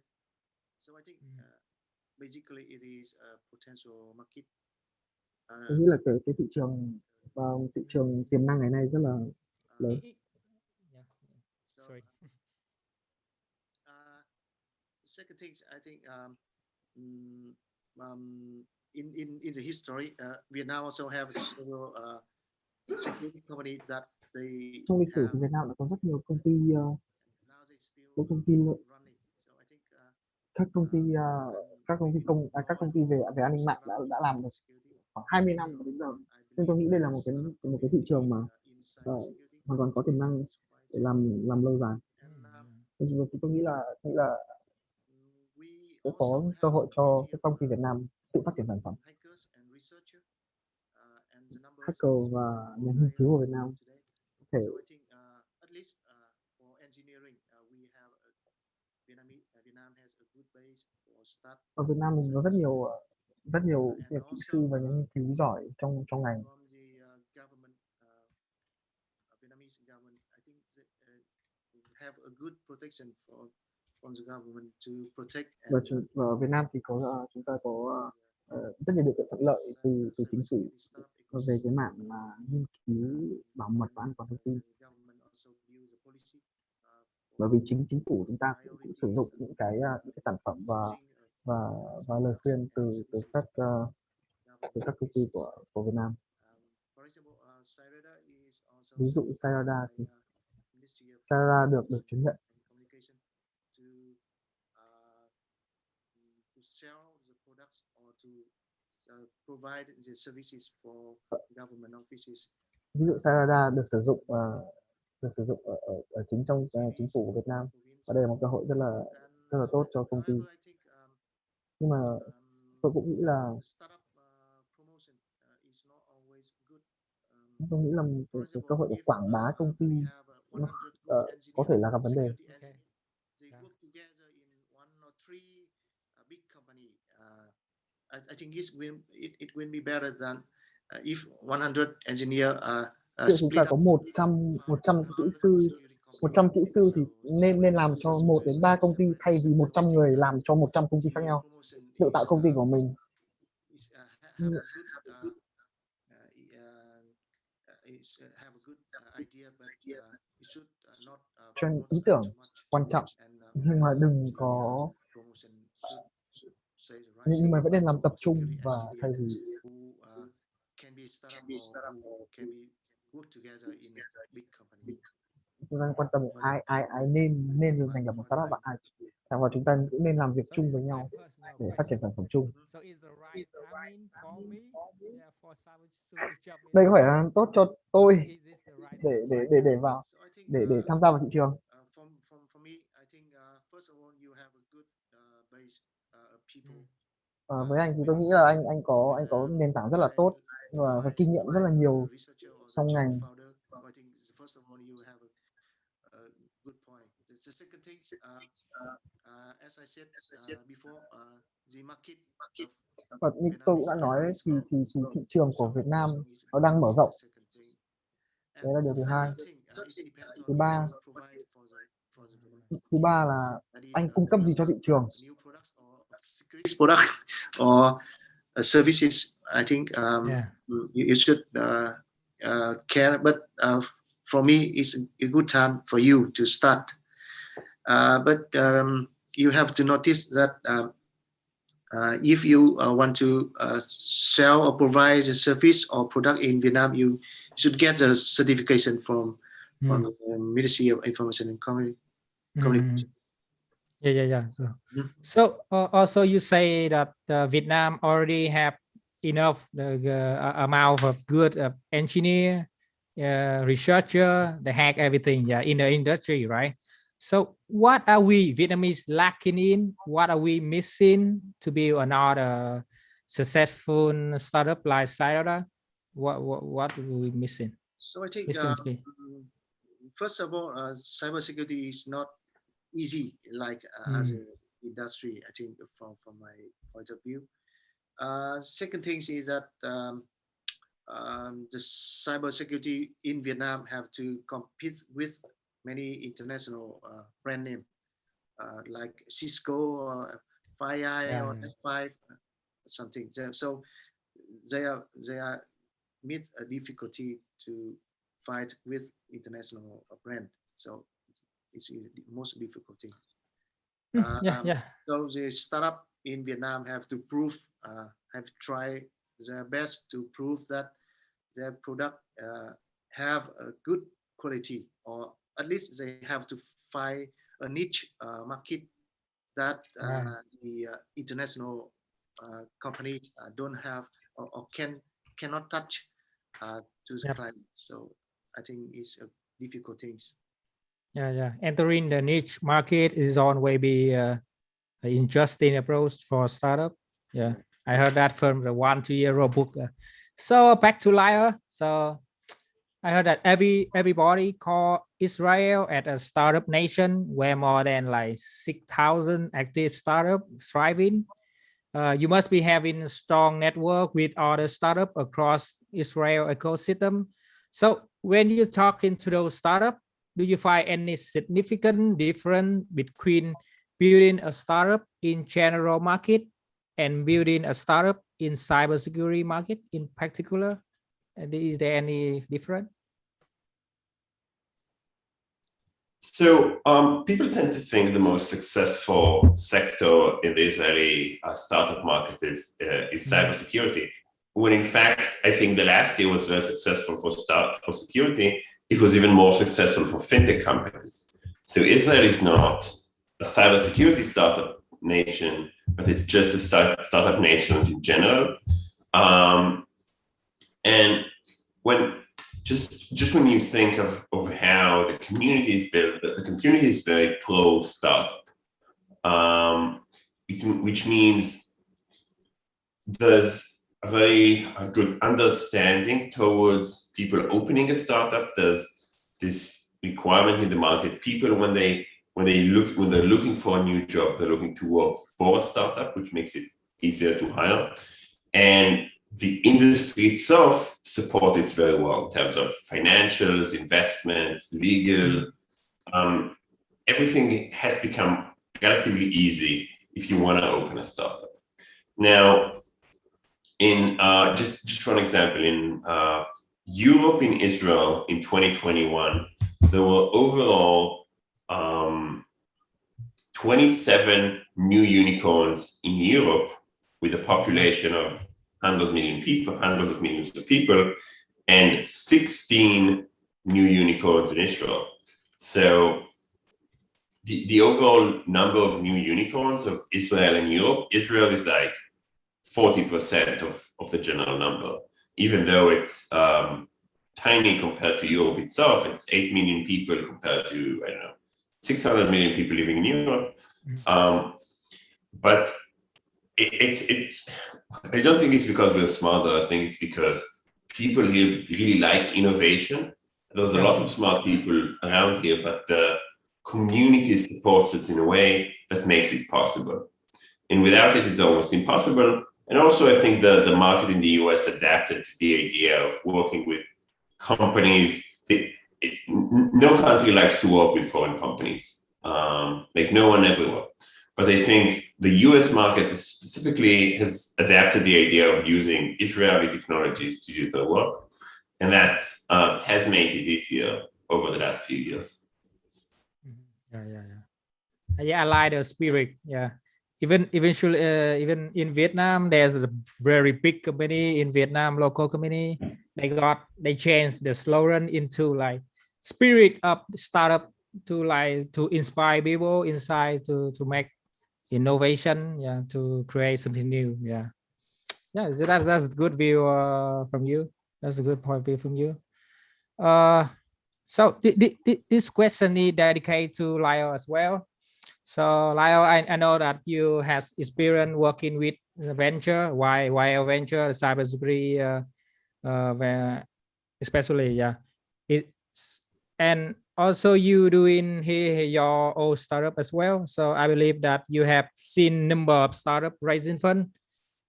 So I think basically it is a potential market. Tôi nghĩ là cái thị trường tiềm năng ngày nay rất là lớn. Sorry. Second thing, I think in the history, Vietnam also have several security companies that they Trong lịch sử have, thì Việt Nam đã có rất nhiều công ty, now they still running. So I think các công ty về an ninh mạng đã làm được khoảng 20 năm đến giờ. Nên tôi nghĩ đây là một cái thị trường mà hoàn toàn có tiềm năng để làm lâu dài. Tôi nghĩ là sẽ có cơ hội cho các công ty Việt Nam tự phát triển sản phẩm. Hacker và nhà nghiên cứu của Việt Nam có thể ở Việt Nam mình có rất nhiều kỹ sư và nhà nghiên cứu giỏi trong ngành. Vietnamese government, I think have a good protection from the government to protect. Và ở Việt Nam thì chúng ta có rất nhiều điều kiện thuận lợi từ chính phủ về cái mảng mà nghiên cứu bảo mật và an toàn thông tin. Bởi vì chính phủ chúng ta cũng sử dụng những cái sản phẩm và lời khuyên từ các công ty của Việt Nam. Ví dụ Sarada thì Sarada được chứng nhận ví dụ Sarada được sử dụng ở trong chính phủ của Việt Nam, và đây là một cơ hội rất là tốt cho công ty. Nhưng mà tôi cũng nghĩ là cái cơ hội để quảng bá công ty có thể là gặp vấn đề. I think it will be better than if 100 engineer Chúng ta có 100 kỹ sư thì nên làm cho 1 đến 3 công ty thay vì 100 người làm cho 100 công ty khác nhau. Tự tạo công ty của mình. cho nên ý tưởng quan trọng, nhưng mà đừng có, nhưng mà vẫn nên làm tập trung và thay vì chúng ta quan tâm ai nên thành lập một startup và ai, và chúng ta cũng nên làm việc chung với nhau để phát triển sản phẩm chung. Đây có phải là tốt cho tôi để vào để tham gia vào thị trường. Với anh thì tôi nghĩ là anh có nền tảng rất là tốt và kinh nghiệm rất là nhiều trong ngành. Và như tôi cũng đã nói thì thị trường của Việt Nam nó đang mở rộng. Đấy là điều thứ hai. Thứ ba là anh cung cấp gì cho thị trường. Product or services, I think you should care. But for me, it's a good time for you to start. But you have to notice that if you want to sell or provide a service or product in Vietnam, you should get a certification from the Ministry of Information and Communication. Yeah. So also you say that Vietnam already have enough amount of good engineer, researcher, they hack everything in the industry, right? So what are we Vietnamese lacking in? What are we missing to build another successful startup like Sayada? What are we missing? So I think first of all, cybersecurity is not easy like as an industry, I think, from my point of view. Second thing is that the cybersecurity in Vietnam have to compete with many international brand name like Cisco or FireEye or F5 something. So they are meet a difficulty to fight with international brand. So it's the most difficult thing. So the startup in Vietnam have to prove, have tried their best to prove that their product have a good quality, or at least they have to find a niche market that the international companies don't have or cannot touch to the client. So I think it's a difficult thing. Entering the niche market is always be an interesting approach for startup. I heard that from the 1-2 year old book. So back to Lyra. So I heard that everybody call Israel as a startup nation where more than like 6,000 active startup thriving. You must be having a strong network with other startup across Israel ecosystem. So when you're talking to those startup, do you find any significant difference between building a startup in general market and building a startup in cybersecurity market in particular? And is there any difference? So people tend to think the most successful sector in the Israeli startup market is cybersecurity. When in fact, I think the last year was very successful for security. It was even more successful for fintech companies. So Israel is not a cybersecurity startup nation, but it's just a startup nation in general. And when just when you think of how the community is built, the community is very pro startup, which means there's a very good understanding towards people opening a startup. There's this requirement in the market. People, when they're looking for a new job, they're looking to work for a startup, which makes it easier to hire. And the industry itself supports it very well in terms of financials, investments, legal. Everything has become relatively easy if you want to open a startup. Now, in just for an example, in Europe, in Israel, in 2021, there were overall 27 new unicorns in Europe, with a population of hundreds of millions of people, and 16 new unicorns in Israel. So the overall number of new unicorns of Israel and Europe, Israel is like 40% of the general number, even though it's tiny compared to Europe itself. It's 8 million people compared to, I don't know, 600 million people living in Europe. But it's I don't think it's because we're smarter. I think it's because people here really like innovation. There's a lot of smart people around here, but the community supports it in a way that makes it possible. And without it, it's almost impossible. And also, I think the market in the US adapted to the idea of working with companies. No country likes to work with foreign companies, like no one ever will. But I think the US market specifically has adapted the idea of using Israeli technologies to do their work. And that has made it easier over the last few years. Yeah, I like the spirit. Yeah. Even in Vietnam, there's a very big company in Vietnam, local company. They changed the slogan into like spirit of startup to inspire people inside to make innovation, to create something new. So that's a good view from you. That's a good point of view from you. So this question is dedicated to Lyle as well. So Lyle, I know that you have experience working with venture, why venture, cybersecurity, especially, and also you doing here your own startup as well. So I believe that you have seen number of startup raising fund,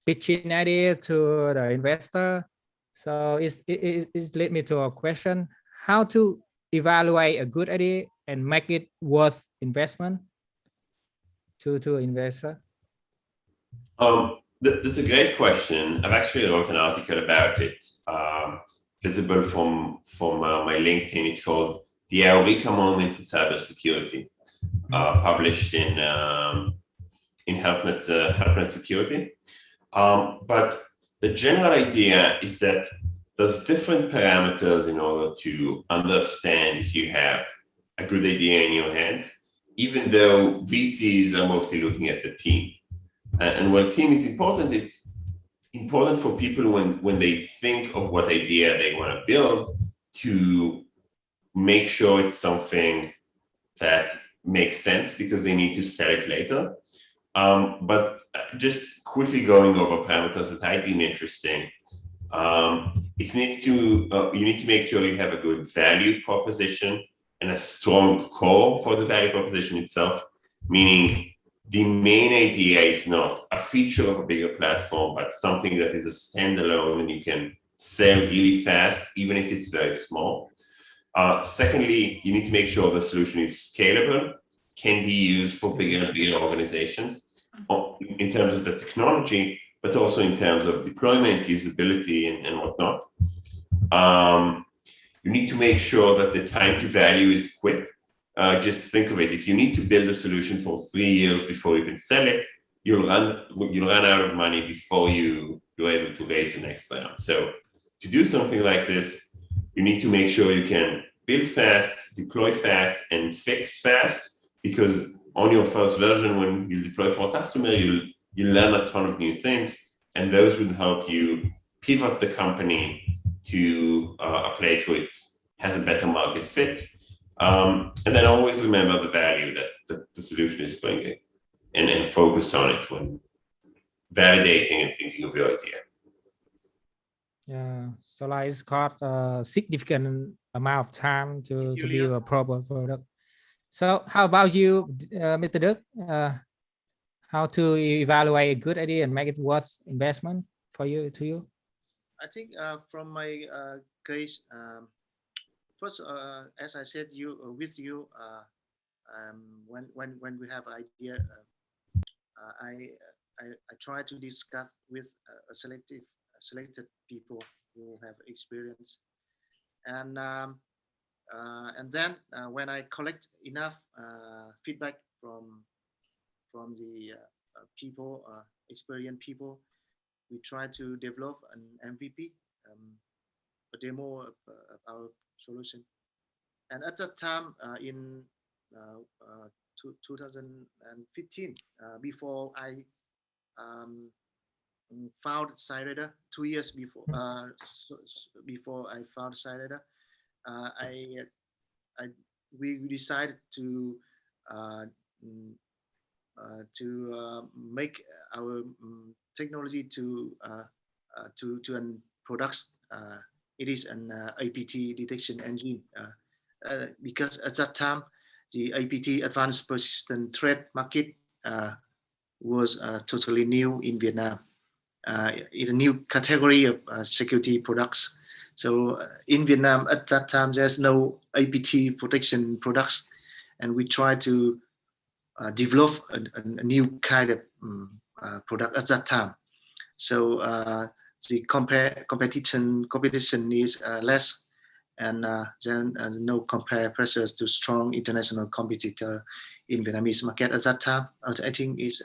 pitching idea to the investor. So it's led me to a question: how to evaluate a good idea and make it worth investment to investor? That's a great question. I've actually wrote an article about it, visible from my LinkedIn. It's called "The Eureka Moments in Cybersecurity," published in HelpNet Security. But the general idea is that there's different parameters in order to understand if you have a good idea in your hands, even though VCs are mostly looking at the team. And while team is important, it's important for people when they think of what idea they want to build to make sure it's something that makes sense because they need to sell it later. But just quickly going over parameters that I deem interesting, you need to make sure you have a good value proposition and a strong core for the value proposition itself, meaning the main idea is not a feature of a bigger platform, but something that is a standalone and you can sell really fast, even if it's very small. Secondly, you need to make sure the solution is scalable, can be used for bigger and bigger organizations in terms of the technology, but also in terms of deployment, usability, and whatnot. You need to make sure that the time to value is quick. Just think of it. If you need to build a solution for 3 years before you can sell it, you'll run out of money before you're able to raise the next round. So to do something like this, you need to make sure you can build fast, deploy fast, and fix fast, because on your first version, when you deploy for a customer, you learn a ton of new things, and those will help you pivot the company to a place where it has a better market fit. And then always remember the value that the solution is bringing, and focus on it when validating and thinking of your idea. Yeah, so like it's got a significant amount of time to build a proper product. So how about you, Mr. Đức? How to evaluate a good idea and make it worth investment to you? I think from my case, first, as I said, when we have idea, I try to discuss with selected people who have experience, and And then when I collect enough feedback from the people, experienced people, we try to develop an MVP, a demo of our solution. And at that time, in 2015, before I found SciRadar, 2 years before, before I found SciRadar, we decided to make our technology to an products. It is an APT detection engine, because at that time the APT, advanced persistent threat market, was totally new in Vietnam. In a new category of security products. So in Vietnam at that time, there's no APT protection products, and we try to develop a new kind of product at that time. So the competition is less, and then no compare pressures to strong international competitor in Vietnamese market at that time. I think is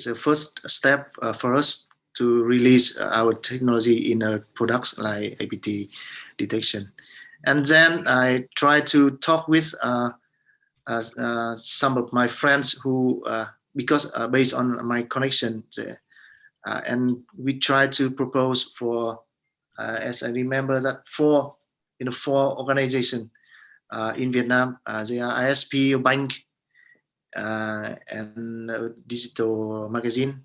a first step for us to release our technology in products like APT detection. And then I try to talk with some of my friends who, because based on my connection, and we try to propose for, as I remember that four organizations in Vietnam. They are ISP, bank, and digital magazine,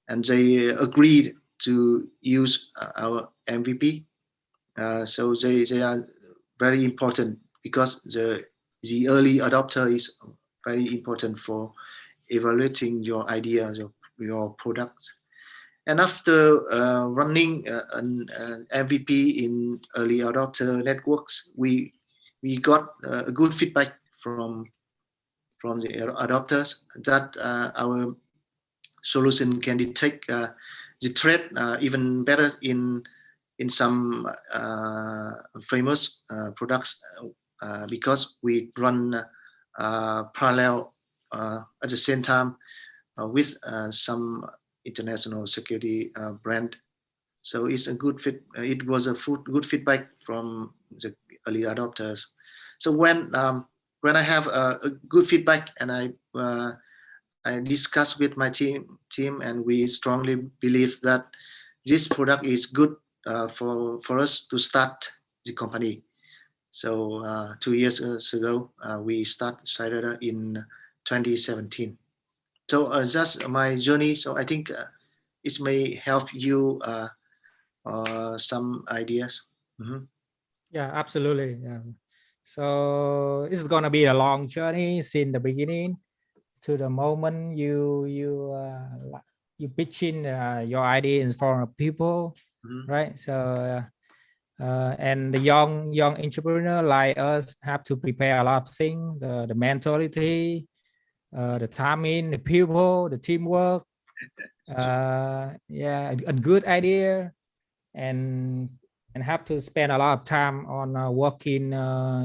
and they agreed to use our MVP. So they are very important, because the early adopter is very important for evaluating your ideas, your products. And after running an MVP in early adopter networks, we got a good feedback from the adopters that our solution can detect the threat even better in some famous products, because we run parallel at the same time with some international security brand. So it's a good fit. It was a good feedback from the early adopters. So when I have a good feedback, and I discuss with my team, and we strongly believe that this product is good for us to start the company. So 2 years ago, we started SciRadar in 2017. So that's my journey. So I think it may help you some ideas. Mm-hmm. Yeah, absolutely. Yeah. So it's gonna be a long journey since the beginning to the moment you pitching your idea in front of people, right? So and the young entrepreneur like us have to prepare a lot of things: the mentality, the timing, the people, the teamwork, yeah, a good idea, and have to spend a lot of time on working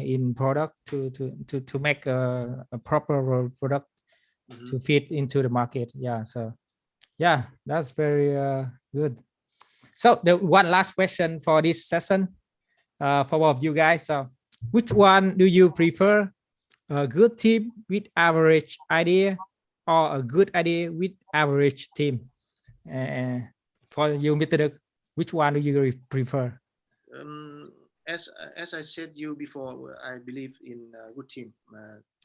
in product to make a proper product to fit into the market. Yeah, so yeah, that's very good. So the one last question for this session for all of you guys. So which one do you prefer, a good team with average idea or a good idea with average team? For you, Mr. Đức, which one do you prefer? As I said you before, I believe in a good team.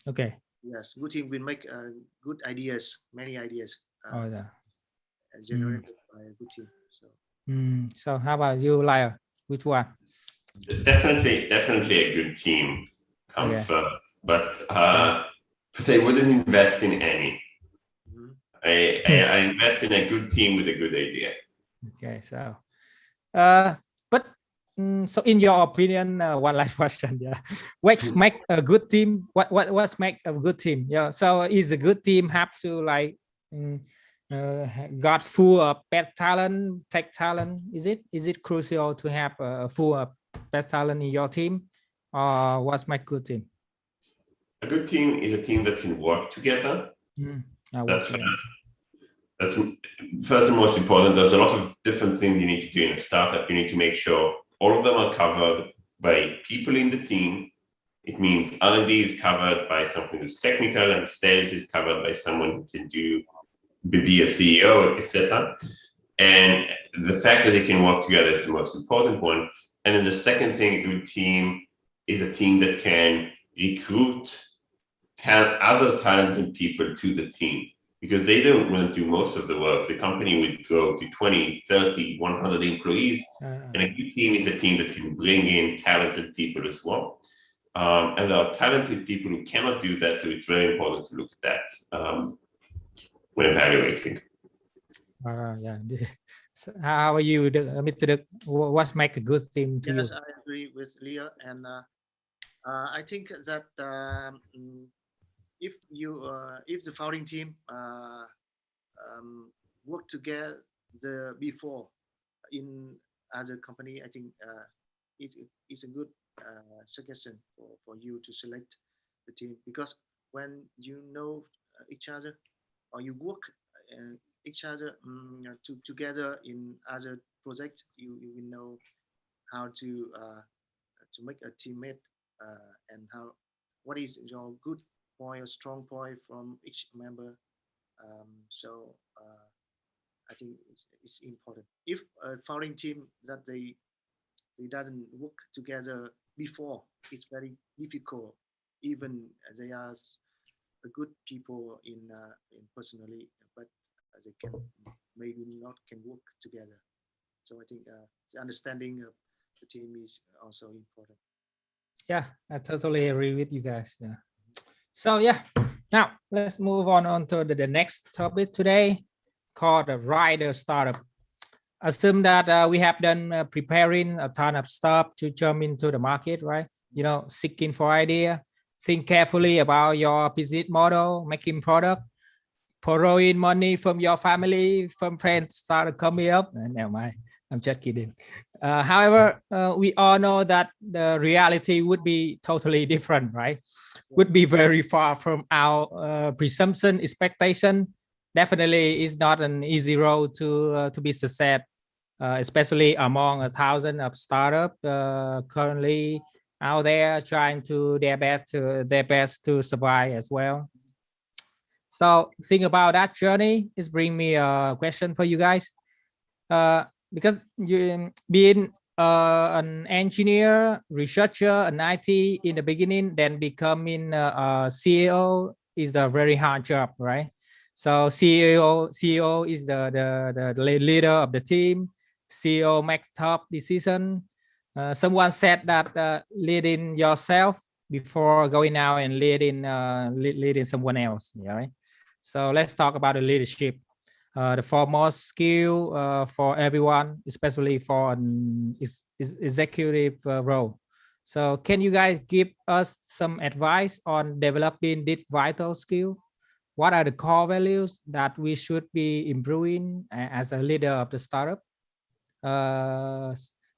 Okay. Yes, good team will make good ideas, many ideas. Oh yeah. Generated by a good team. So. So how about you, Lyle? Which one? Definitely a good team comes first, but I wouldn't invest in any. I invest in a good team with a good idea. Okay, so but so in your opinion, one last question, yeah, what make a good team? What's make a good team? Yeah, so is a good team have to like got full of best talent, tech talent? Is it crucial to have a full of best talent in your team, What's my good team? A good team is a team that can work together. That's first. That's first and most important. There's a lot of different things you need to do in a startup. You need to make sure all of them are covered by people in the team. It means R&D is covered by someone who's technical, and sales is covered by someone who can be a CEO, etc. And the fact that they can work together is the most important one. And then the second thing, a good team is a team that can recruit other talented people to the team, because they don't want to do most of the work. The company would grow to 20, 30, 100 employees. And a good team is a team that can bring in talented people as well. And there are talented people who cannot do that, so it's very important to look at that when evaluating. Yeah. So how are you, Mr. Đức? What makes a good team to you? Yes, I agree with Leah, and I think that if the founding team work together before in as a company, I think it's a good suggestion for you to select the team, because when you know each other or you work each other together in other projects, you will know how to make a teammate and what is your good point or strong point from each member. So I think it's important. If a founding team that they doesn't work together before, it's very difficult. Even they are good people in personally, but they can maybe not can work together. So I think the understanding of the team is also important. Yeah, I totally agree with you guys. Yeah. So yeah, now let's move on to the next topic today, called the rider startup. Assume that we have done preparing a ton of stuff to jump into the market, right? You know, seeking for idea, think carefully about your business model, making product, borrowing money from your family, from friends started coming up. Never mind, I'm just kidding. However, we all know that the reality would be totally different, right? Would be very far from our presumption, expectation. Definitely is not an easy road to be success, especially among 1,000 of startups currently out there trying to their best to survive as well. So think about that journey is bring me a question for you guys, because you being an engineer, researcher, an IT in the beginning, then becoming a CEO is the very hard job, right? So CEO is the leader of the team. CEO makes top decision. Someone said that leading yourself before going out and leading someone else, right? So let's talk about the leadership, the foremost skill for everyone, especially for an executive role. So can you guys give us some advice on developing this vital skill? What are the core values that we should be improving as a leader of the startup?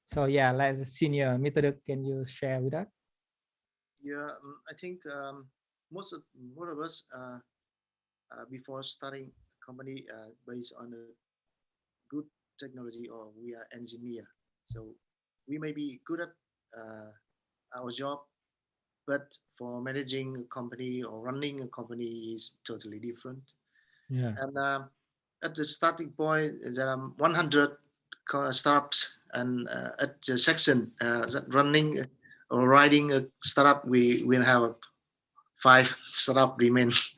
So yeah, let's senior Mr. Đức, can you share with us? Yeah, I think most of us before starting a company based on a good technology, or we are engineer, so we may be good at our job, but for managing a company or running a company is totally different. Yeah. And at the starting point, there are 100 startups, and at the section that running or riding a startup, we will have 5 startup remains.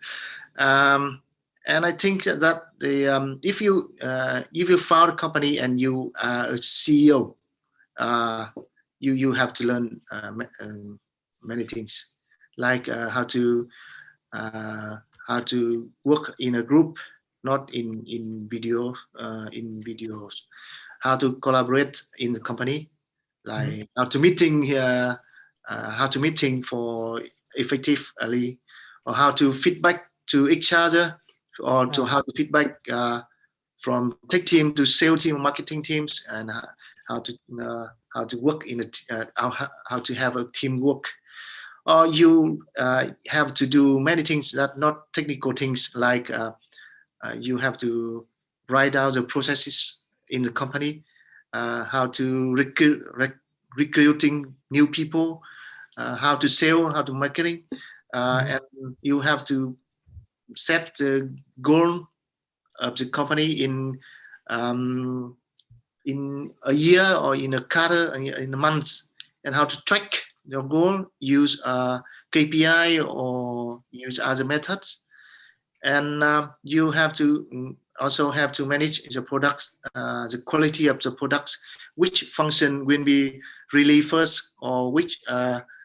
And I think that the if you found a company and you are a CEO, you have to learn many things, like how to work in a group, not in videos, how to collaborate in the company, like how to meeting for effectively, or how to feedback to each other, or to how to feedback from tech team to sales team, marketing teams, and how how to work in how to have a teamwork, or you have to do many things that not technical things, like you have to write down the processes in the company, how to recruiting new people, how to sell, how to marketing, and you have to set the goal of the company in a year or in a quarter, in a month, and how to track your goal, use KPI or use other methods. And you have to also have to manage the products, the quality of the products, which function will be really first, or which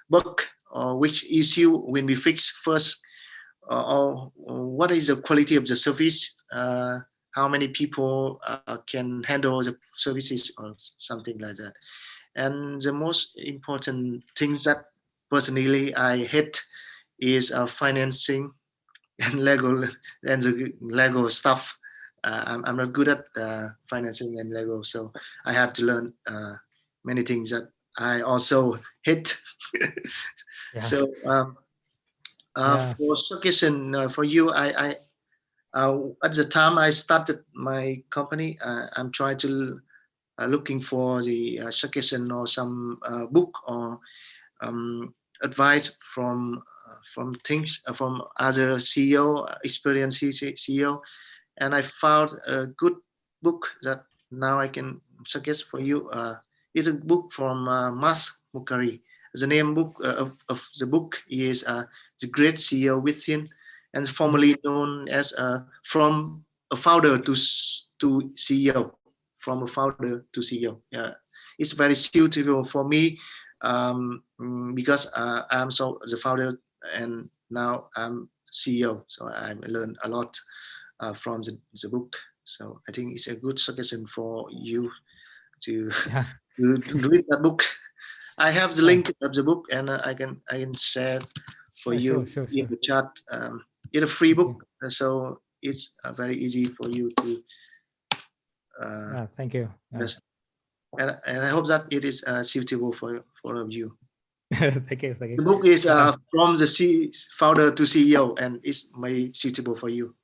bug or which issue will be fixed first, or what is the quality of the service, how many people can handle the services, or something like that. And the most important thing that personally I hate is financing and Lego and the Lego stuff. I'm not good at financing and Lego, so I have to learn many things that I also hate. Yeah. So Yes. for suggestion for you, I at the time I started my company, I'm trying to looking for the suggestion or some book or advice from things from other CEO, experienced CEO, and I found a good book that now I can suggest for you. It's a book from Mas Mukari. The name book of the book is The Great CEO Within, and formerly known as From a Founder to CEO. From a founder to CEO. Yeah, it's very suitable for me because I'm the founder and now I'm CEO. So I learned a lot from the book. So I think it's a good suggestion for you to read that book. I have the link of the book, and I can share for you in the chat. It's a free book, so it's very easy for you to. Thank you. Yes. And I hope that it is suitable for all of you. Thank you. The book is from the founder to CEO, and it's may suitable for you.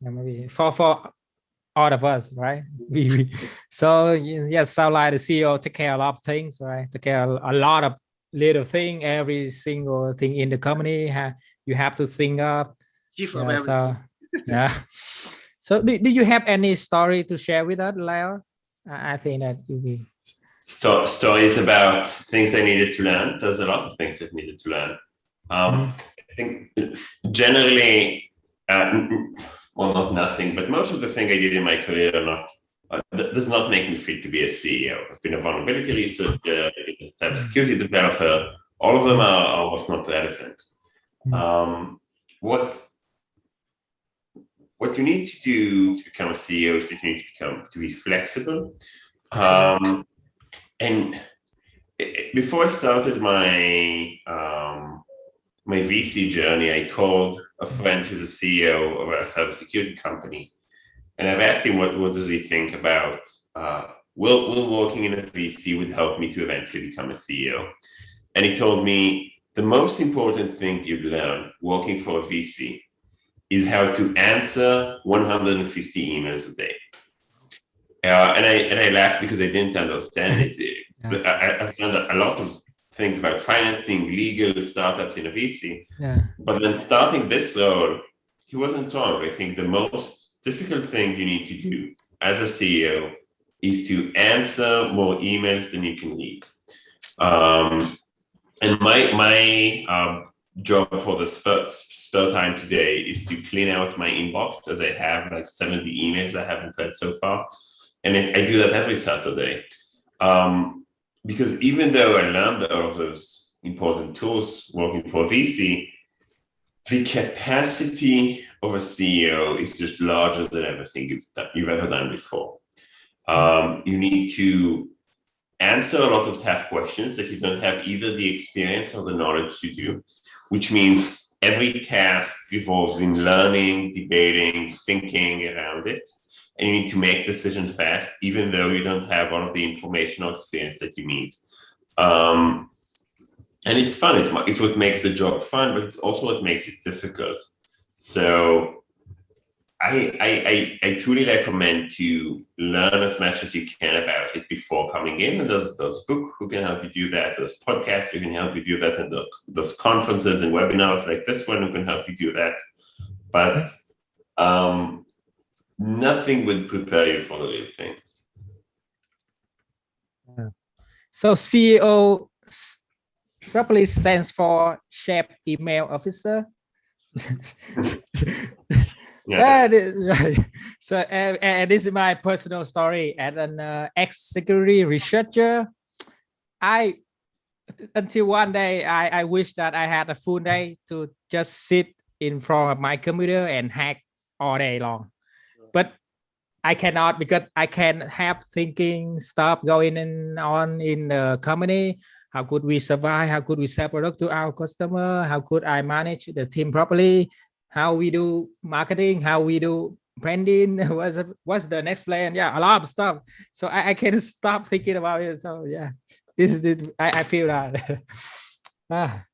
Maybe for all of us, right? So yes, sound like the CEO take care of a lot of things, right? Take care of a lot of little thing, every single thing in the company. You have to think up. So yeah. So do you have any story to share with us, Leo? I think that you will. Stories about things I needed to learn. There's a lot of things I needed to learn. I think generally, well, not nothing, but most of the things I did in my career are not does not make me fit to be a CEO. I've been a vulnerability researcher, a cybersecurity developer. All of them are almost not relevant. What you need to do to become a CEO is that you need to be flexible. And before I started my my VC journey, I called a friend who's a CEO of a cybersecurity company, and I've asked him what does he think about will working in a VC would help me to eventually become a CEO. And he told me the most important thing you learn working for a VC is how to answer 150 emails a day. And I laughed because I didn't understand it. But I've learned a lot of things about financing, legal, startups in a VC. But then starting this role, he wasn't wrong. I think the most difficult thing you need to do as a CEO is to answer more emails than you can read. And my job for the spare time today is to clean out my inbox, as I have like 70 emails I haven't read so far. And I do that every Saturday. Because even though I learned all of those important tools working for VC, the capacity of a CEO is just larger than everything you've ever done before. You need to answer a lot of tough questions that you don't have either the experience or the knowledge to do, which means every task involves in learning, debating, thinking around it. and you need to make decisions fast, even though you don't have all of the information or experience that you need. And it's fun. It's what makes the job fun, but it's also what makes it difficult. So I truly recommend to learn as much as you can about it before coming in. And there's books who can help you do that. There's podcasts who can help you do that. And there's conferences and webinars like this one who can help you do that. But nothing would prepare you for the real thing. So CEO probably stands for Chief Email Officer. Yeah. So and this is my personal story. As an ex-security researcher, until one day I wish that I had a full day to just sit in front of my computer and hack all day long. But I cannot, because I can't have thinking stuff going on in the company. How could we survive? How could we sell product to our customer? How could I manage the team properly? How we do marketing? How we do branding? What's the next plan? Yeah, a lot of stuff. So I can't stop thinking about it. So yeah, this is it. I feel that.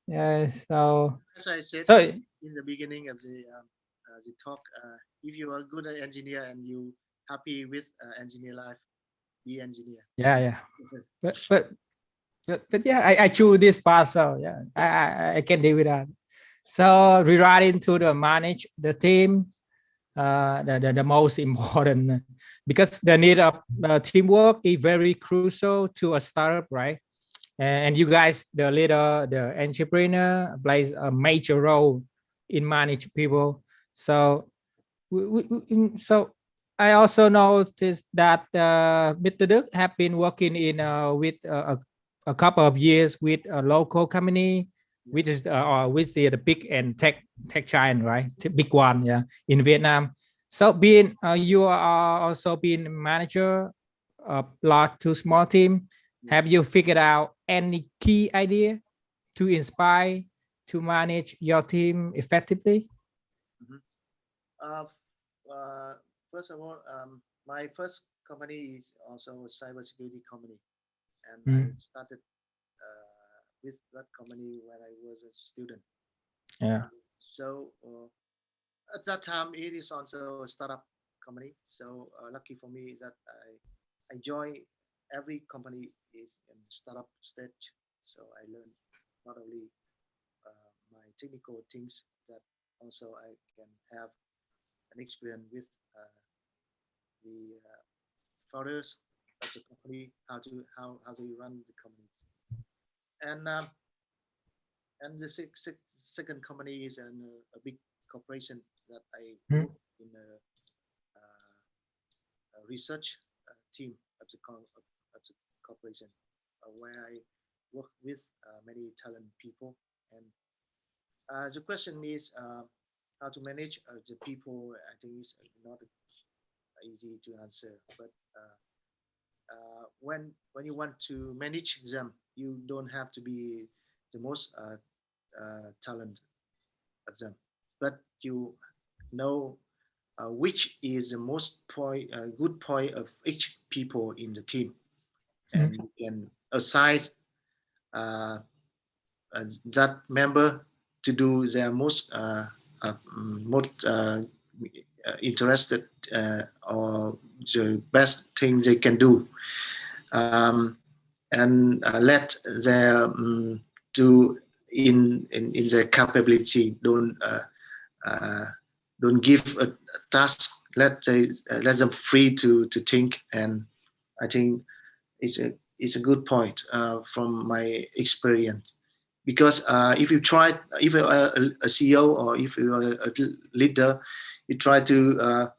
Yeah. So as I said so in the beginning of the talk, if you are good at engineer and you happy with engineer life, be engineer. Yeah. But yeah, I choose this path. So yeah, I can deal with that. So regarding to the manage the team, the most important, because the need of teamwork is very crucial to a startup, right? And you guys, the leader, the entrepreneur, plays a major role in manage people. So so I also noticed that Mr. Đức have been working in with a couple of years with a local company, which is the big and tech giant, right? Big one, yeah, in Vietnam. So being you are also being manager of large to small team. Have you figured out any key idea to inspire to manage your team effectively? First of all, my first company is also a cybersecurity company, and I started with that company when I was a student. Yeah. So at that time, it is also a startup company. So lucky for me is that I join every company is in startup stage. So I learned not only my technical things, that also I can have an experience with the founders of the company, how to run the companies. And the second company is a big corporation that I work in a research team of the corporation, where I work with many talented people. And the question is how to manage the people. I think is not easy to answer, but when you want to manage them, you don't have to be the most talent of them, but you know which is the most good point of each people in the team, and you can assign that member to do their most interested or the best thing they can do, and let them do in their capability. Don't give a task. Let them free to think. And I think it's a good point from my experience. Because if you try, if you're a CEO or if you're a leader, you try to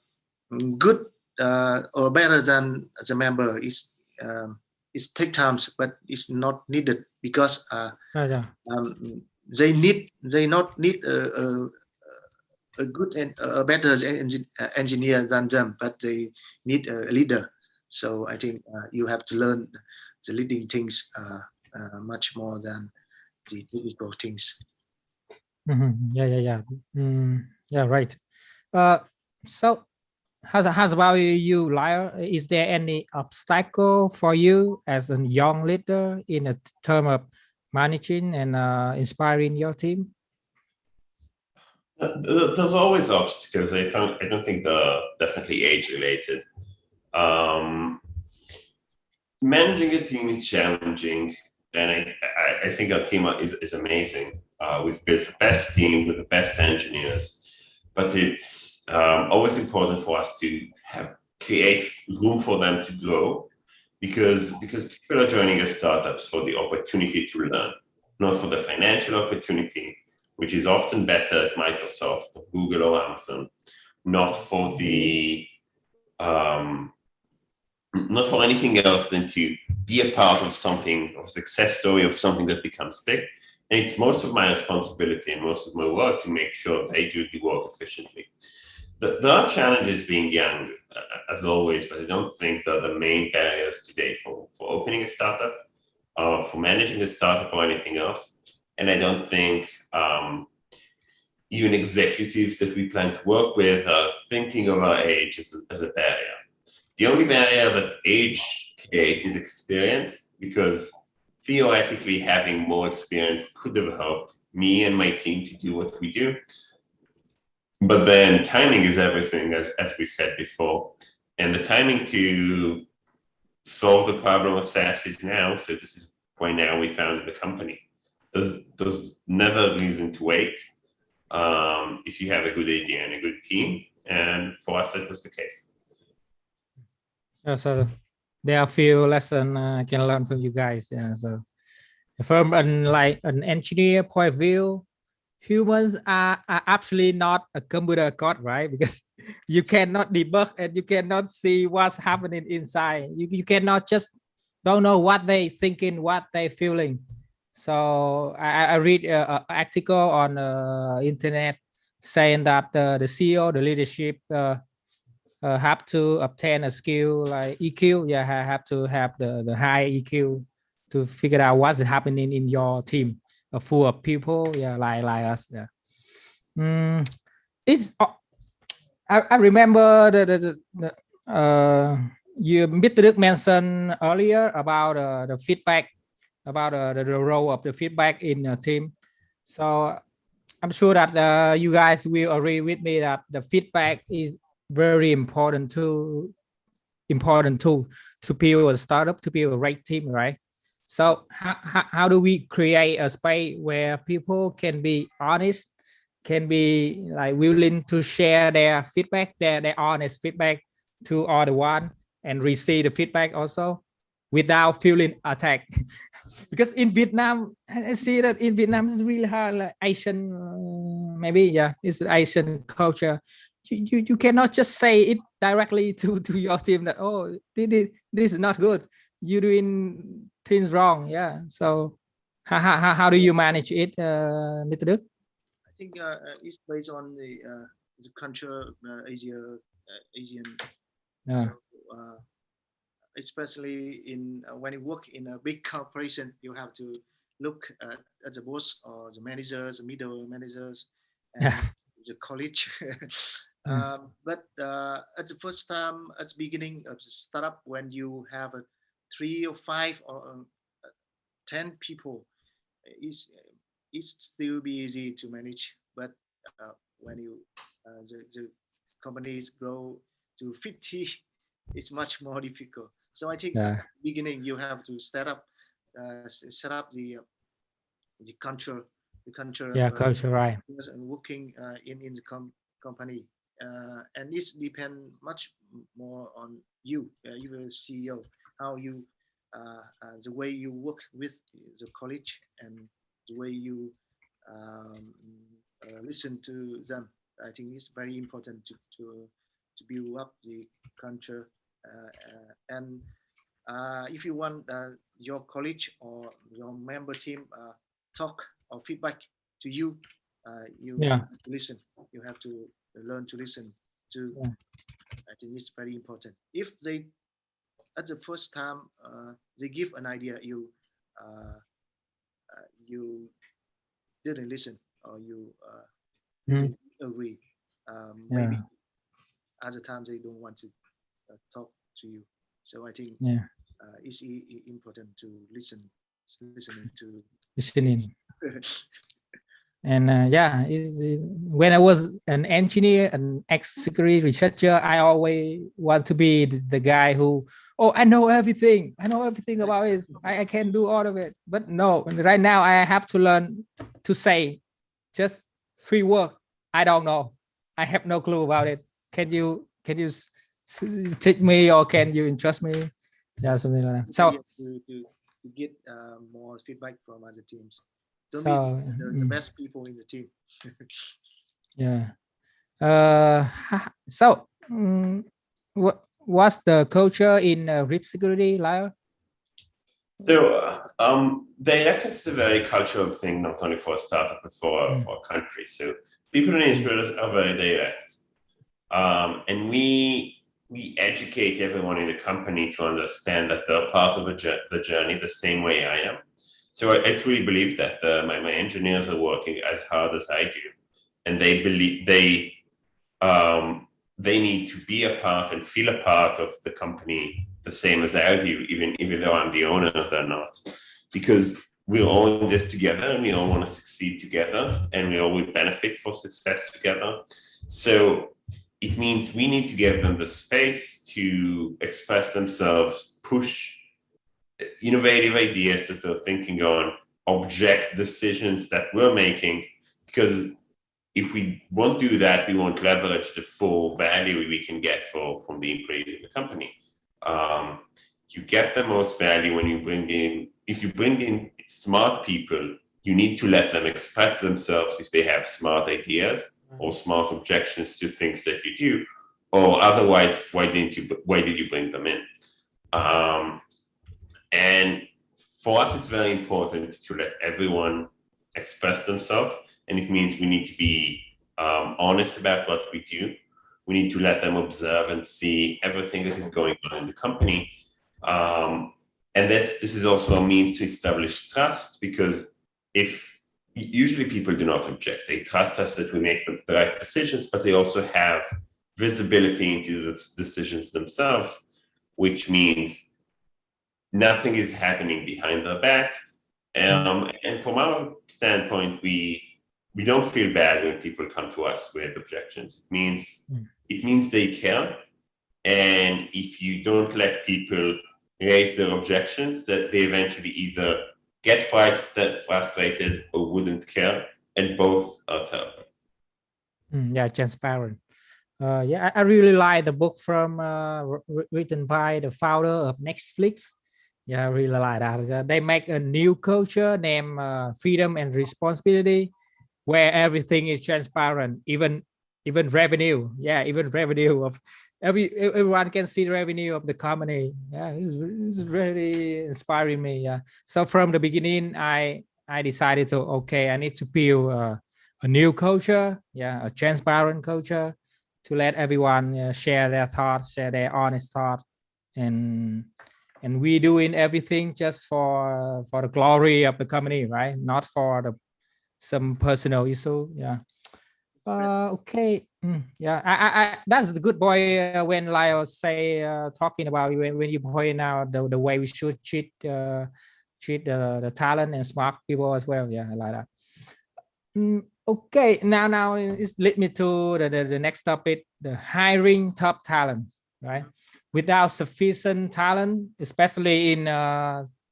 good or better than the member is take times, but it's not needed, because they not need a good and a better engineer than them, but they need a leader. So I think you have to learn the leading things much more than the technical things. Yeah, right. So how's about you, Lyle? Is there any obstacle for you as a young leader in a term of managing and inspiring your team? There's always obstacles. I don't think they're definitely age related. Managing a team is challenging, and I think our team is amazing. We've built the best team with the best engineers, but it's always important for us to create room for them to grow, because people are joining us startups for the opportunity to learn, not for the financial opportunity, which is often better at Microsoft or Google or Amazon, not for the not for anything else than to be a part of something, of a success story, of something that becomes big. And it's most of my responsibility and most of my work to make sure they do the work efficiently. There are challenges being young, as always, but I don't think they're the main barriers today for opening a startup, for managing a startup or anything else. And I don't think even executives that we plan to work with are thinking of our age as a barrier. The only barrier that age creates is experience, because theoretically having more experience could have helped me and my team to do what we do. But then timing is everything, as we said before. And the timing to solve the problem of SaaS is now. So this is why now we founded the company. There's never a reason to wait if you have a good idea and a good team. And for us, that was the case. Yeah, so there are a few lessons I can learn from you guys. Yeah, so from an engineer point of view, humans are absolutely not a computer code, right? Because you cannot debug and you cannot see what's happening inside. You cannot just don't know what they thinking, what they feeling. So I read an article on internet saying that the CEO, the leadership have to obtain a skill like EQ. Yeah, have to have the high EQ to figure out what's happening in your team, full of people. Yeah, like us. Yeah. It's I remember you Mr. Đức mentioned earlier about the feedback, about the role of the feedback in a team. So I'm sure that you guys will agree with me that the feedback is very important to build a startup, to build a right team, right? So how do we create a space where people can be honest, can be like willing to share their feedback, their honest feedback to other one, and receive the feedback also without feeling attacked? Because in Vietnam, I see that in Vietnam it's really hard, like Asian, maybe, yeah, it's Asian culture. You cannot just say it directly to your team that, oh, this is not good, you're doing things wrong. Yeah, so how do you manage it, Mr. Đức? I think it's based on the culture, Asian. Yeah. So, especially in when you work in a big corporation, you have to look at the boss or the managers, the middle managers, and the college. But at the first time, at the beginning of the startup, when you have 3 or 5 or 10 people, it's still be easy to manage. But when the companies grow to 50, it's much more difficult. So I think at the beginning you have to set up the culture, culture, right? And working in the company, and this depend much more on you, you are CEO, how you the way you work with the college and the way you listen to them. I think it's very important to build up the culture, and if you want your college or your member team talk or feedback to you, you have to listen. You have to learn to listen to. I think it's very important. If they at the first time they give an idea, you didn't listen or you didn't agree, maybe other times they don't want to talk to you. So I think it's important to listening to listening. And when I was an engineer, an ex-secretary researcher, I always want to be the guy who, I know everything about it. I can do all of it. But no, right now I have to learn to say just 3 words. I don't know. I have no clue about it. Can you teach me, or can you entrust me? Yeah, something like that. So to get more feedback from other teams. Don't be the best people in the team. Yeah. So what's the culture in RIP security, Lyle? So direct is a very cultural thing, not only for a startup but for a country. So people in Israel are very direct, and we educate everyone in the company to understand that they're part of the journey the same way I am. So I truly believe that my engineers are working as hard as I do, and they believe they need to be a part and feel a part of the company the same as I do, even though I'm the owner, they're not, because we're all in this together and we all want to succeed together and we all will benefit for success together. So it means we need to give them the space to express themselves, push innovative ideas that they're thinking on, object decisions that we're making, because if we won't do that, we won't leverage the full value we can get from the employees in the company. You get the most value when you if you bring in smart people, you need to let them express themselves if they have smart ideas or smart objections to things that you do, or otherwise, why did you bring them in? And for us, it's very important to let everyone express themselves, and it means we need to be honest about what we do. We need to let them observe and see everything that is going on in the company. And this is also a means to establish trust, because usually people do not object. They trust us that we make the right decisions, but they also have visibility into the decisions themselves, which means nothing is happening behind their back. And from our standpoint, we don't feel bad when people come to us with objections. It means they care. And if you don't let people raise their objections, that they eventually either get frustrated or wouldn't care, and both are terrible. Transparent. I really like the book from written by the founder of Netflix. I really like that. They make a new culture named Freedom and Responsibility, where everything is transparent, even revenue. Even revenue of everyone can see the revenue of the company. It's really inspiring me. So from the beginning, I decided to I need to build a new culture, a transparent culture, to let everyone share their thoughts, share their honest thoughts, and we doing everything just for the glory of the company, right? Not for some personal issue. I that's the good boy when Lyle say talking about when you point out the way we should treat the talent and smart people as well. I like that. Now it lead me to the next topic, the hiring top talent, right? Without sufficient talent, especially in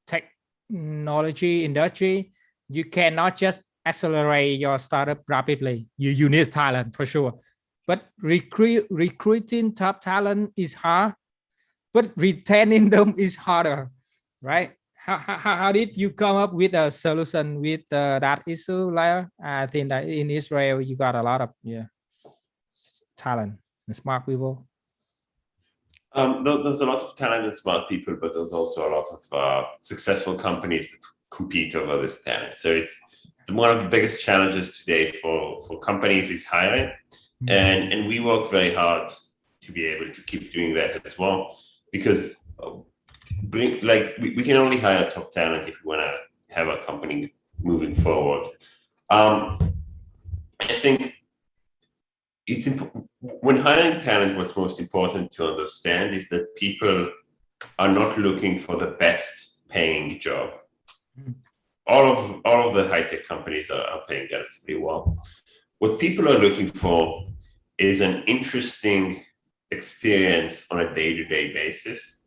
technology industry, you cannot just accelerate your startup rapidly. You need talent for sure, but recruiting top talent is hard, but retaining them is harder, right? How did you come up with a solution with that issue, Lyle? I think that in Israel you got a lot of talent and smart people. There's a lot of talent and smart people, but there's also a lot of successful companies that compete over this talent. So it's one of the biggest challenges today for companies is hiring, and we work very hard to be able to keep doing that as well, because we can only hire top talent if we want to have a company moving forward. I think it's when hiring talent, what's most important to understand is that people are not looking for the best paying job. All of the high-tech companies are paying relatively well. What people are looking for is an interesting experience on a day-to-day basis.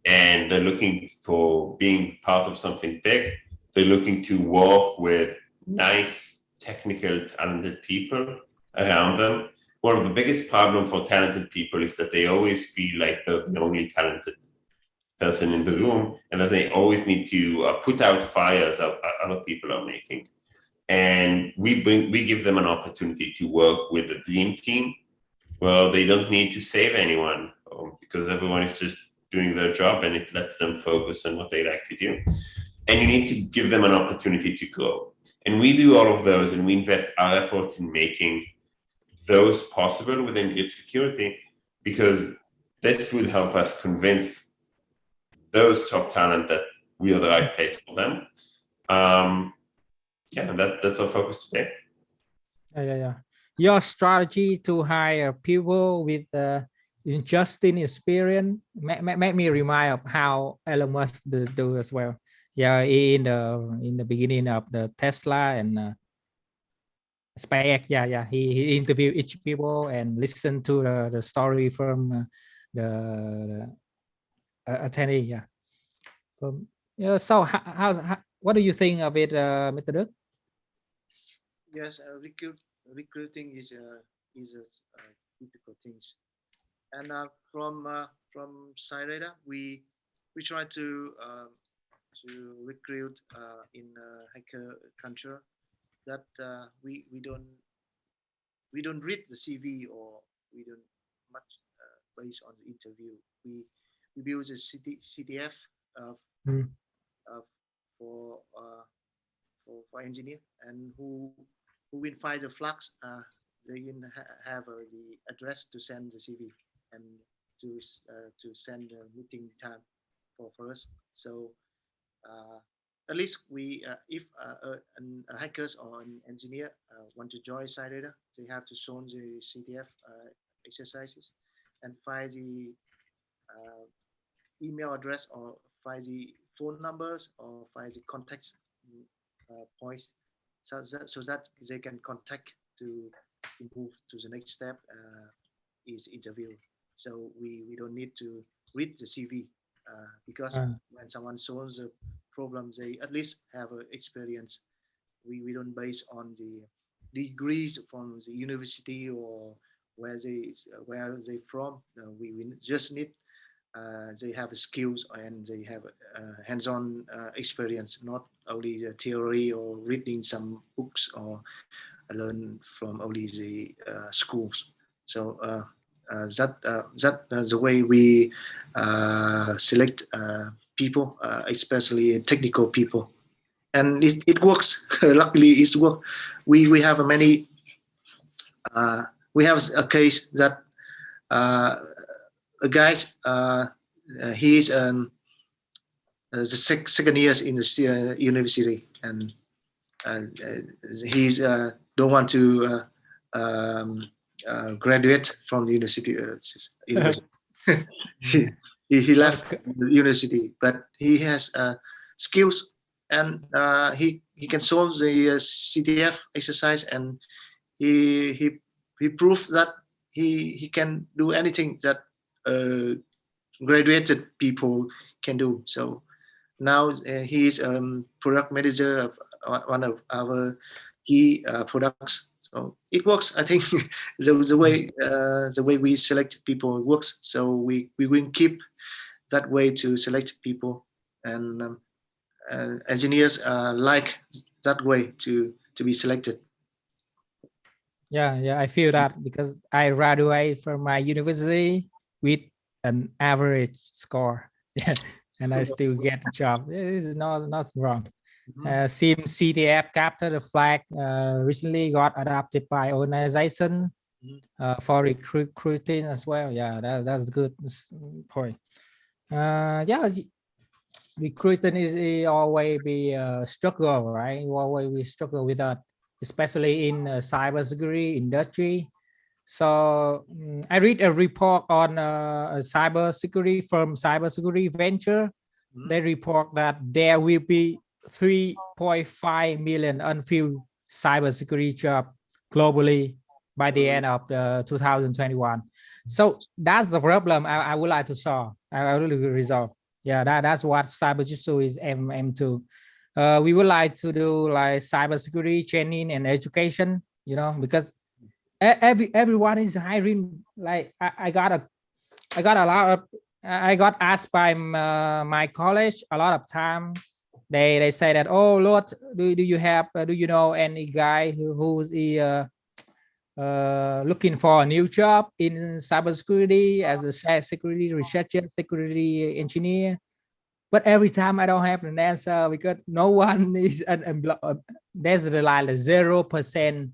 And they're looking for being part of something big. They're looking to work with nice, technical, talented people around them. One of the biggest problems for talented people is that they always feel like they're the only talented person in the room, and that they always need to put out fires that other people are making. And we give them an opportunity to work with the dream team. Well, they don't need to save anyone because everyone is just doing their job, and it lets them focus on what they like to do. And you need to give them an opportunity to grow. And we do all of those, and we invest our efforts in making those possible within Grip Security, because this would help us convince those top talent that we are the right place for them. That's our focus today. Yeah. Your strategy to hire people with interesting experience make me remind of how Elon Musk do as well. Yeah, in the beginning of the Tesla and SpaceX. Yeah. He interviewed each people and listened to the story from the attendee. Yeah. So how what do you think of it, Mr. Đức? Yes, recruiting is a difficult things, and from Saireda we try to recruit in hacker culture that we don't read the CV, or we don't much based on the interview. We build a CTF for engineer, and who will find the flags, they will have the address to send the CV and to send the meeting time for us. So at least we if a hackers or an engineer want to join SciData, they have to show the CTF exercises and find the email address, or find the phone numbers, or find the contact points, so that they can contact to move to the next step, is interview. So we don't need to read the CV, because when someone solves a problem, they at least have experience. We don't base on the degrees from the university or where they from. We just need they have skills, and they have hands-on experience, not only the theory or reading some books or learn from only the schools. So that's the way we select people, especially technical people, and it works. Luckily, it's work. We have many. We have a case that a guy, he's the second years in the university, and he's don't want to graduate from the university. He left the university, but he has skills, and he can solve the CTF exercise, and he proved that he can do anything that graduated people can do. So now he is product manager of one of our key products. So it works. I think the way we select people works. So we will keep that way to select people, and engineers like that way to be selected. Yeah, I feel that, because I graduate from my university with an average score, and I still get a job. This is not wrong. Since CTF capture the flag recently got adopted by organization for recruiting as well. Yeah, that's good point. Yeah, recruiting is always be a struggle, right? Always we struggle with that, especially in cybersecurity industry. So I read a report on a cybersecurity firm, cybersecurity venture. They report that there will be 3.5 million unfilled cybersecurity jobs globally by the end of 2021. So that's the problem I would like to solve. I really resolve. Yeah, that's what cybersecurity is aim to. We would like to do like cybersecurity training and education, you know, because everyone is hiring. Like I got a lot of, I got asked by my college a lot of time. They say that, oh Lord, do you have do you know any guy who's looking for a new job in cybersecurity as a security researcher, security engineer? But every time I don't have an answer because no one is unemployed. There's the like 0%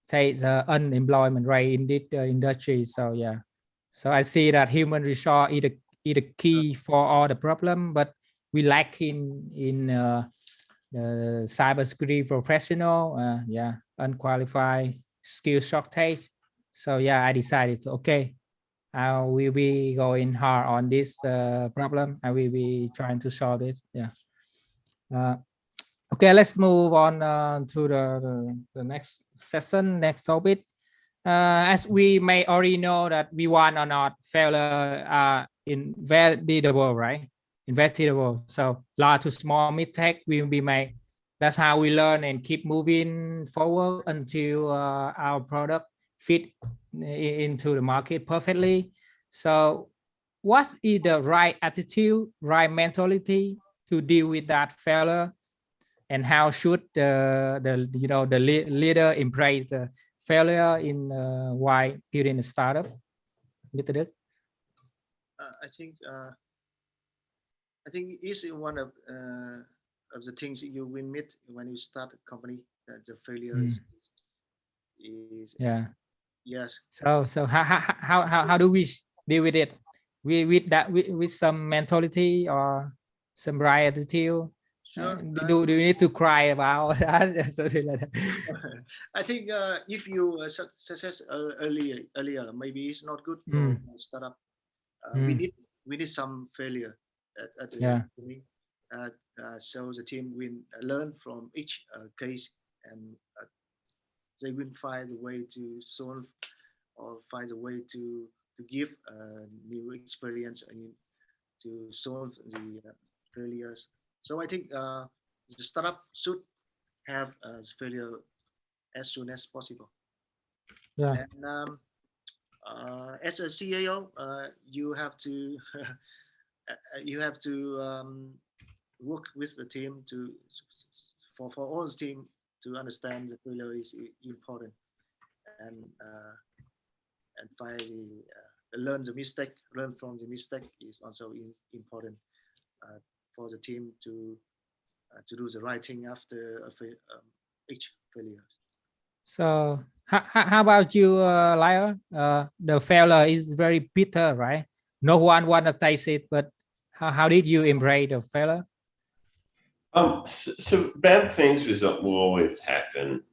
takes unemployment rate in this industry. So yeah, so I see that human resource is the key for all the problem, but we lack in the cybersecurity professional. Yeah, unqualified skill shortage. So yeah, I decided okay, I will be going hard on this problem. I will be trying to solve it. Yeah. Okay, let's move on to the next session, next topic. As we may already know that V1 or not, failure are inevitable, right? Inevitable. So large to small mistake will be made. That's how we learn and keep moving forward until our product fit into the market perfectly. So what is the right attitude, right mentality to deal with that failure? And how should the leader embrace the failure in while building a startup? Mr. Đức? I think it's one of the things you will meet when you start a company, that the failures is yeah. Yes. So how do we deal with it? With that with some mentality or some right attitude? Sure. Do you need to cry about that? I think if you success earlier, maybe it's not good for startup. We need some failure at the beginning, so the team will learn from each case, and they will find a way to solve or find a way to give new experience and to solve the failures. So I think the startup should have failure as soon as possible. Yeah. And as a CEO, you have to work with the team for all the team to understand the failure is important, and finally learn from the mistake is also important for the team to do the right thing after each failure. So how about you, Lyle? The failure is very bitter, right? No one want to taste it, but how did you embrace the failure? So bad things will always happen.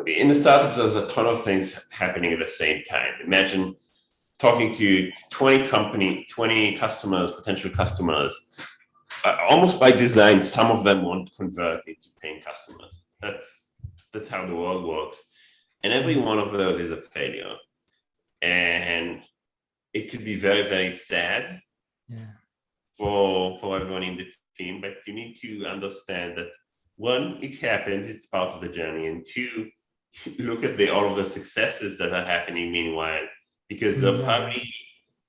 In the startups, there's a ton of things happening at the same time. Imagine talking to 20 customers, potential customers. Almost by design, some of them won't convert into paying customers. That's how the world works. And every one of those is a failure. And it could be very, very sad for everyone in the team, but you need to understand that one, it happens, it's part of the journey, and two, look at all of the successes that are happening meanwhile, because they're probably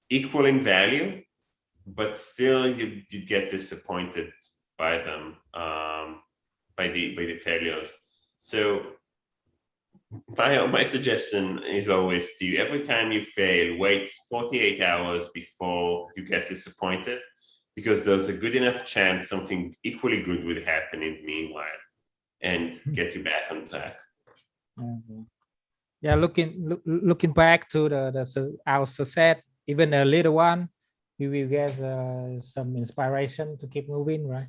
equal in value, but still you get disappointed by them, by the failures. So my suggestion is always to, every time you fail, wait 48 hours before you get disappointed, because there's a good enough chance something equally good will happen in the meanwhile and get you back on track. Yeah, looking back to our success, even a little one, we will get some inspiration to keep moving, right?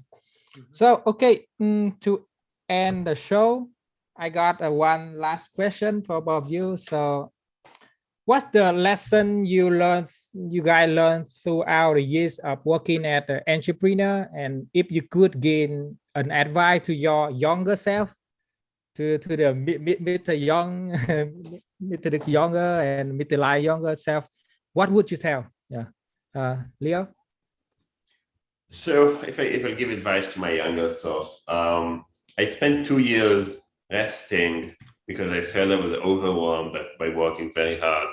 So okay, to end the show, I got one last question for both of you. So what's the lesson you guys learned throughout the years of working as an entrepreneur? And if you could gain an advice to your younger self, to the mid young, mid the younger and mid life younger self, what would you tell? Yeah, Leo. So if I give advice to my younger self, I spent 2 years resting because I felt I was overwhelmed by working very hard.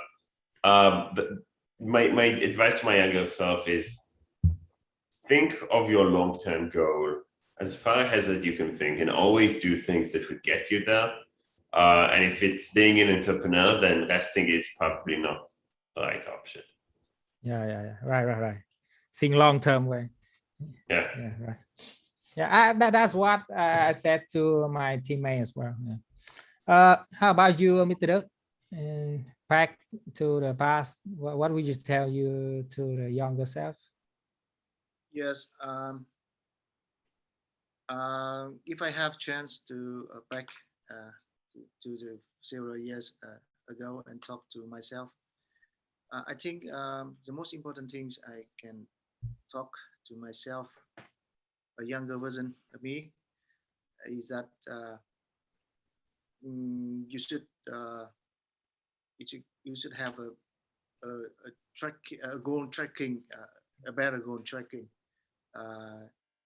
My advice to my younger self is think of your long-term goal as far ahead as you can think, and always do things that would get you there. And if it's being an entrepreneur, then resting is probably not the right option. Yeah. Right. Think long-term way. Yeah, right. Yeah, that's what I said to my teammates as well. Yeah. How about you, Mr. Đức? Back to the past, what would you tell you to the younger self? Yes. If I have chance to back to the several years ago and talk to myself, I think the most important things I can talk to myself, a younger version of me, is that you should have a goal tracking, a better goal tracking,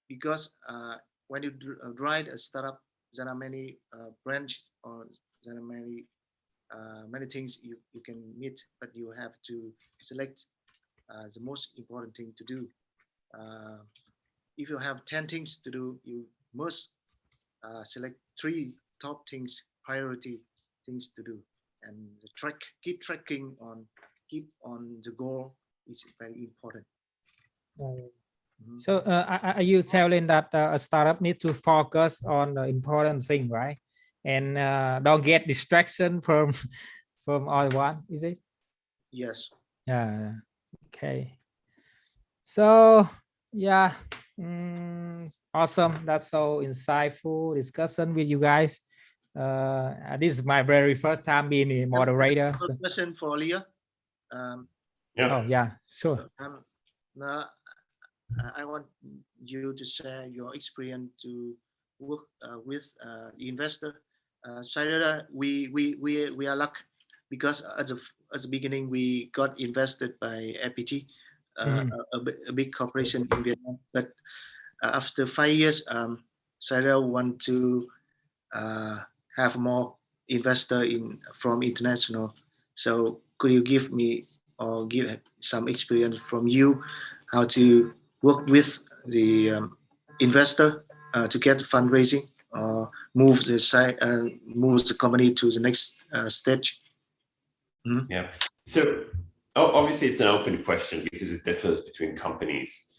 because when you write a startup, there are many branch, or there are many things you can meet, but you have to select the most important thing to do. If you have 10 things to do, you must select 3 top things, priority things to do, and keep tracking on the goal is very important. So are you telling that a startup needs to focus on the important thing, right? And don't get distraction from all one, is it? Yes. Yeah. Okay. So yeah, awesome. That's so insightful discussion with you guys. This is my very first time being a moderator. So. Question for Leah. yeah. Oh yeah, sure. Now, I want you to share your experience to work with the investor. We are lucky because at the beginning we got invested by FPT, a big corporation in Vietnam. But after 5 years, Sarah want to have more investor from international. So could you give me or give some experience from you how to work with the investor to get fundraising or move the company to the next stage? Yeah. So obviously it's an open question because it differs between companies.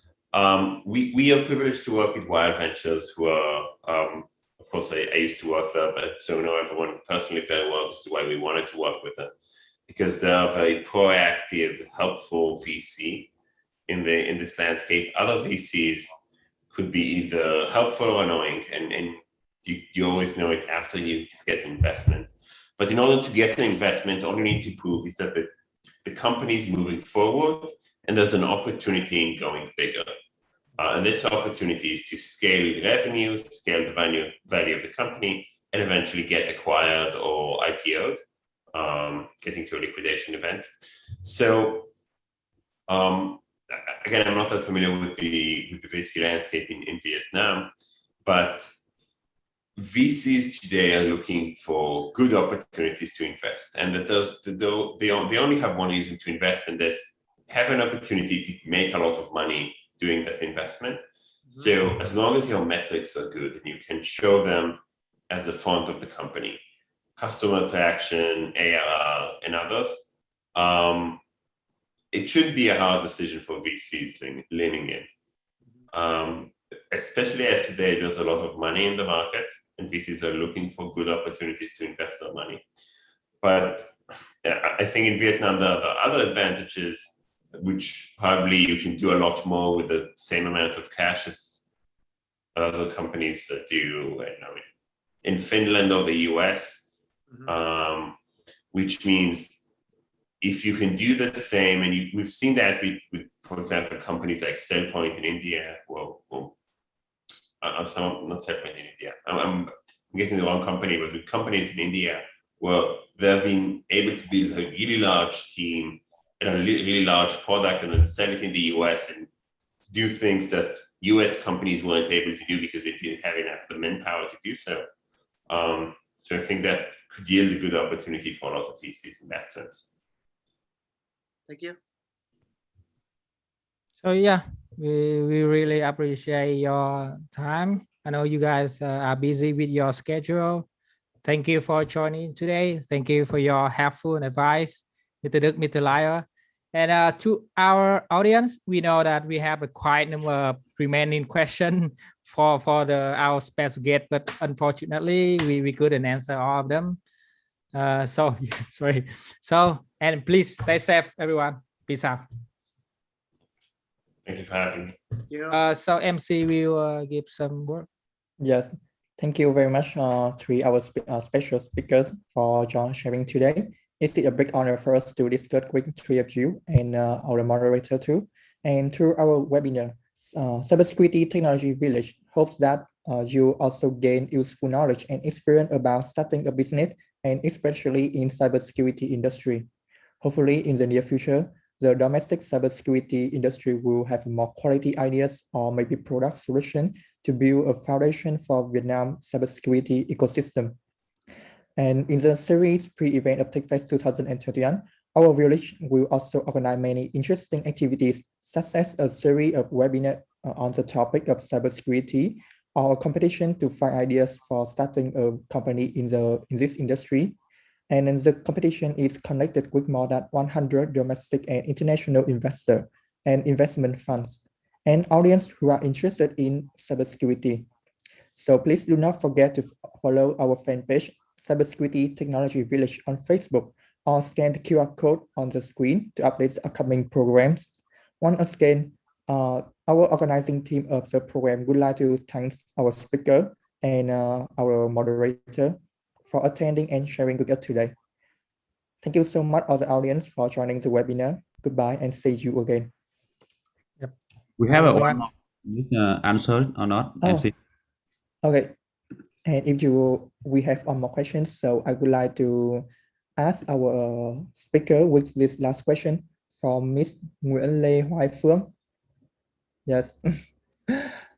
We are privileged to work with Wild Ventures, who are, of course, I used to work there, but so know everyone personally very well. This is why we wanted to work with them, because they are very proactive, helpful VC in this landscape. Other VCs could be either helpful or annoying, and you always know it after you get an investment. But in order to get an investment, all you need to prove is that the company is moving forward and there's an opportunity in going bigger. And this opportunity is to scale revenue, scale the value of the company, and eventually get acquired or IPO'd, getting to a liquidation event. So again, I'm not that familiar with the VC landscape in Vietnam, but VCs today are looking for good opportunities to invest, and that they only have one reason to invest in this: have an opportunity to make a lot of money doing that investment. So as long as your metrics are good and you can show them as the front of the company, customer attraction, ARR, and others, it should be a hard decision for VCs leaning in. Especially as today there's a lot of money in the market and VCs are looking for good opportunities to invest their money. But I think in Vietnam there are other advantages, which probably you can do a lot more with the same amount of cash as other companies do. And in Finland or the US, which means if you can do the same, and we've seen that with, for example, companies like SailPoint in India. I'm not SailPoint in India. I'm getting the wrong company, but with companies in India, where they've been able to build a really large team and a really large product and then sell it in the US and do things that US companies weren't able to do because they didn't have enough the manpower to do so. So I think that could yield a good opportunity for a lot of VCs in that sense. Thank you. So yeah, we really appreciate your time. I know you guys are busy with your schedule. Thank you for joining today. Thank you for your helpful advice, Mr. Đức, Mr. Lyer. And to our audience, we know that we have a quite number of remaining questions for our special guest, but unfortunately, we couldn't answer all of them. So sorry. So, and please stay safe, everyone. Peace out. Thank you for having me. So MC will give some word. Yes, thank you very much to our special speakers for sharing today. It's a big honor for us to discuss with three of you and our moderator too. And through our webinar, Cybersecurity Technology Village hopes that you also gain useful knowledge and experience about starting a business, and especially in cybersecurity industry. Hopefully in the near future, the domestic cybersecurity industry will have more quality ideas or maybe product solution to build a foundation for Vietnam cybersecurity ecosystem. And in the series pre-event of TECHFEST 2021, our village will also organize many interesting activities, such as a series of webinars on the topic of cybersecurity, or a competition to find ideas for starting a company in this industry. And then the competition is connected with more than 100 domestic and international investors and investment funds and audience who are interested in cybersecurity. So please do not forget to follow our fan page, Cybersecurity Technology Village, on Facebook, or scan the QR code on the screen to update the upcoming programs. Once again, our organizing team of the program would like to thank our speaker and our moderator for attending and sharing with us today. Thank you so much, all the audience, for joining the webinar. Goodbye and see you again. Yep. We have a one more answer or not? MC? Okay. And if we have one more questions, so I would like to ask our speaker with this last question from Miss Nguyễn Lê Hoài Phương. Yes.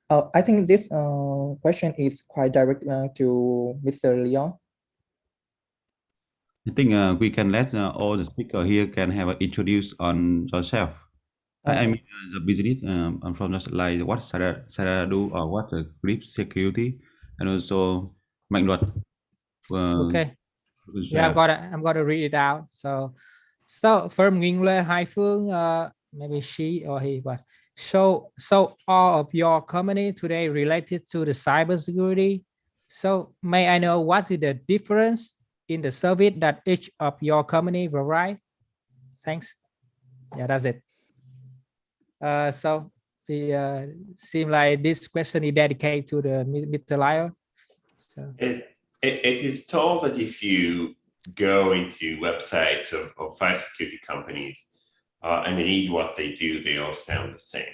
I think this question is quite direct to Mr. Leon. I think we can let all the speaker here can have an introduce on yourself. I mean the business from just like what Sarah do or what the grip security, and also Mạnh Luật. Okay. Yeah, I'm gonna read it out. So from Nguyễn Lê Hoài Phương, maybe she or he, but so all of your company today related to the cybersecurity. So may I know what is the difference in the service that each of your company provide? Thanks. Yeah, that's it. So the seem like this question is dedicated to the Mr. Lyer. So it is told that if you go into websites of five security companies and read what they do, they all sound the same.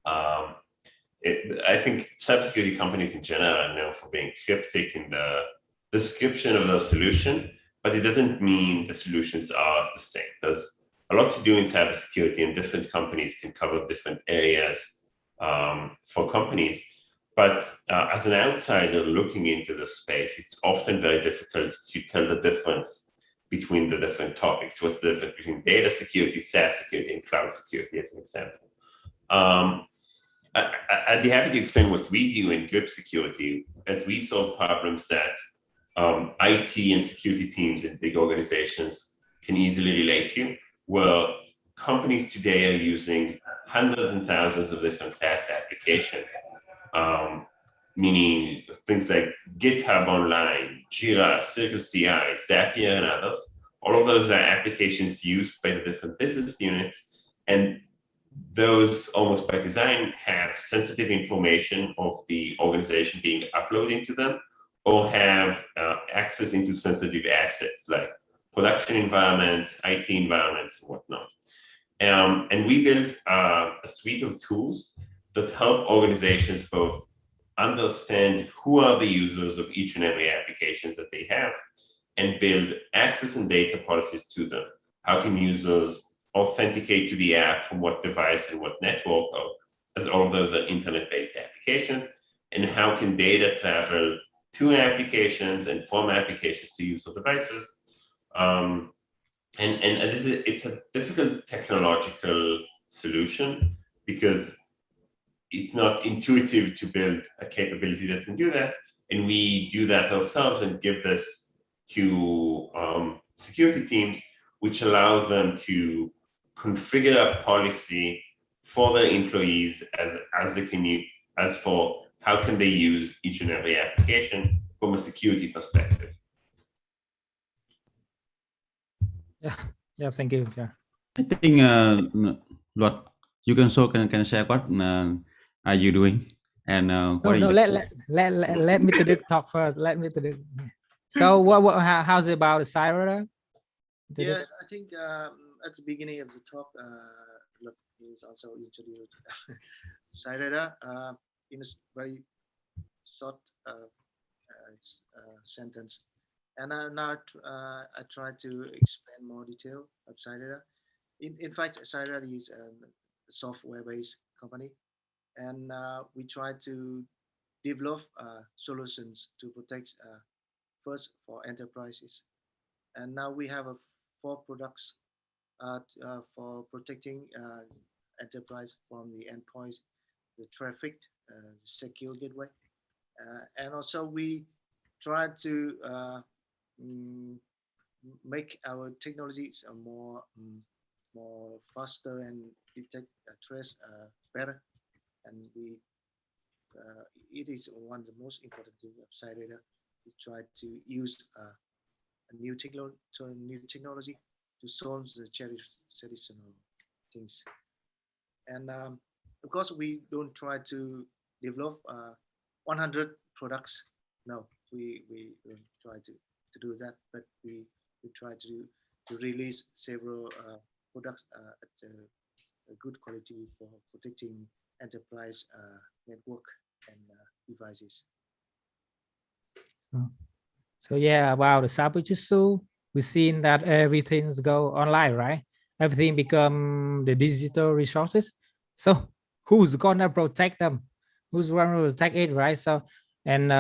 I think cybersecurity companies in general are known for being cryptic in the description of the solution, but it doesn't mean the solutions are the same. There's a lot to do in cybersecurity, and different companies can cover different areas for companies. But as an outsider looking into the space, it's often very difficult to tell the difference between the different topics. What's the difference between data security, SaaS security, and cloud security, as an example? I'd be happy to explain what we do in grip security, as we solve problems that IT and security teams in big organizations can easily relate to, where companies today are using hundreds and thousands of different SaaS applications, meaning things like GitHub Online, Jira, CircleCI, Zapier, and others. All of those are applications used by the different business units, and those almost by design have sensitive information of the organization being uploaded into them, or have access into sensitive assets like production environments, IT environments, and whatnot. And we built a suite of tools that help organizations both understand who are the users of each and every applications that they have and build access and data policies to them. How can users authenticate to the app from what device and what network, as all of those are internet-based applications, and how can data travel to applications and from applications to user devices. It's a difficult technological solution because it's not intuitive to build a capability that can do that. And we do that ourselves and give this to security teams, which allow them to configure a policy for their employees as for how can they use each and every application from a security perspective. Yeah, thank you. Yeah. I think Luật, you can share what are you doing and what let me to talk first. Let me to do. So how's it about Cyber? Yes, I think at the beginning of the talk, is also introduced Cyber in a very short sentence. And now I try to expand more detail of Cyber. In fact, Cyber is a software-based company, and we try to develop solutions to protect first for enterprises. And now we have 4 products for protecting enterprise from the endpoints, the traffic, the secure gateway, and also we try to make our technologies more faster and detect threats better. And it is one of the most important things of Cyber. We try to use a new technology to solve the traditional things. And of course, we don't try to develop 100 products. No, we don't try to do that, but we try to release several products at a good quality for protecting enterprise network and devices. So yeah, about the cyber issue, we've seen that everything's go online, right? Everything become the digital resources. So who's gonna protect them? Who's gonna protect it, right? So and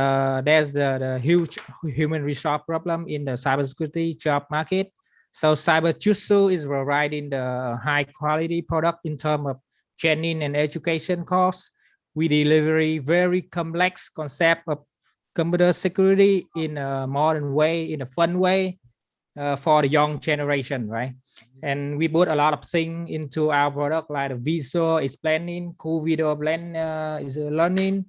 there's the huge human resource problem in the cybersecurity job market. So Cyber Jutsu is providing the high quality product in terms of training and education course. We deliver very complex concept of computer security in a modern way, in a fun way for the young generation, right? And we put a lot of things into our product, like the visual explaining, cool video blend is learning,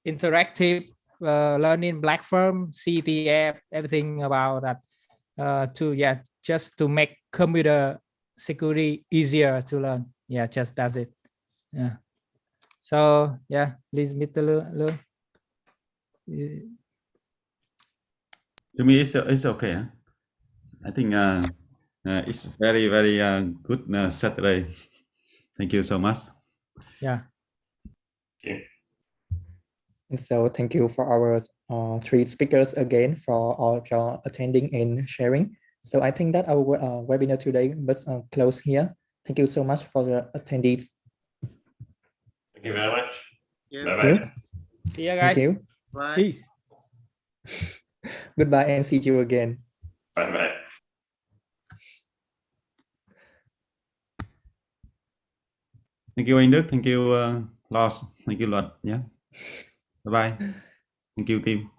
interactive learning platform, CTF, everything about that. Just to make computer security easier to learn. Yeah, just that's it. Yeah. So yeah, please, Mr. Leung. To me, it's okay. Huh? I think it's very good Saturday. Thank you so much. Yeah. Okay. So thank you for our 3 speakers again for all your attending and sharing. So I think that our webinar today must close here. Thank you so much for the attendees. Thank you very much. Yeah. Bye-bye. See you guys. Thank you. Bye. Peace. Goodbye and see you again. Bye-bye. Thank you anh Đức, thank you Loss, thank you Luật nhé. Bye bye. Thank you team.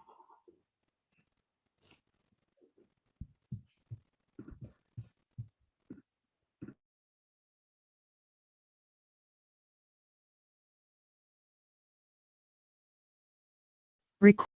Record.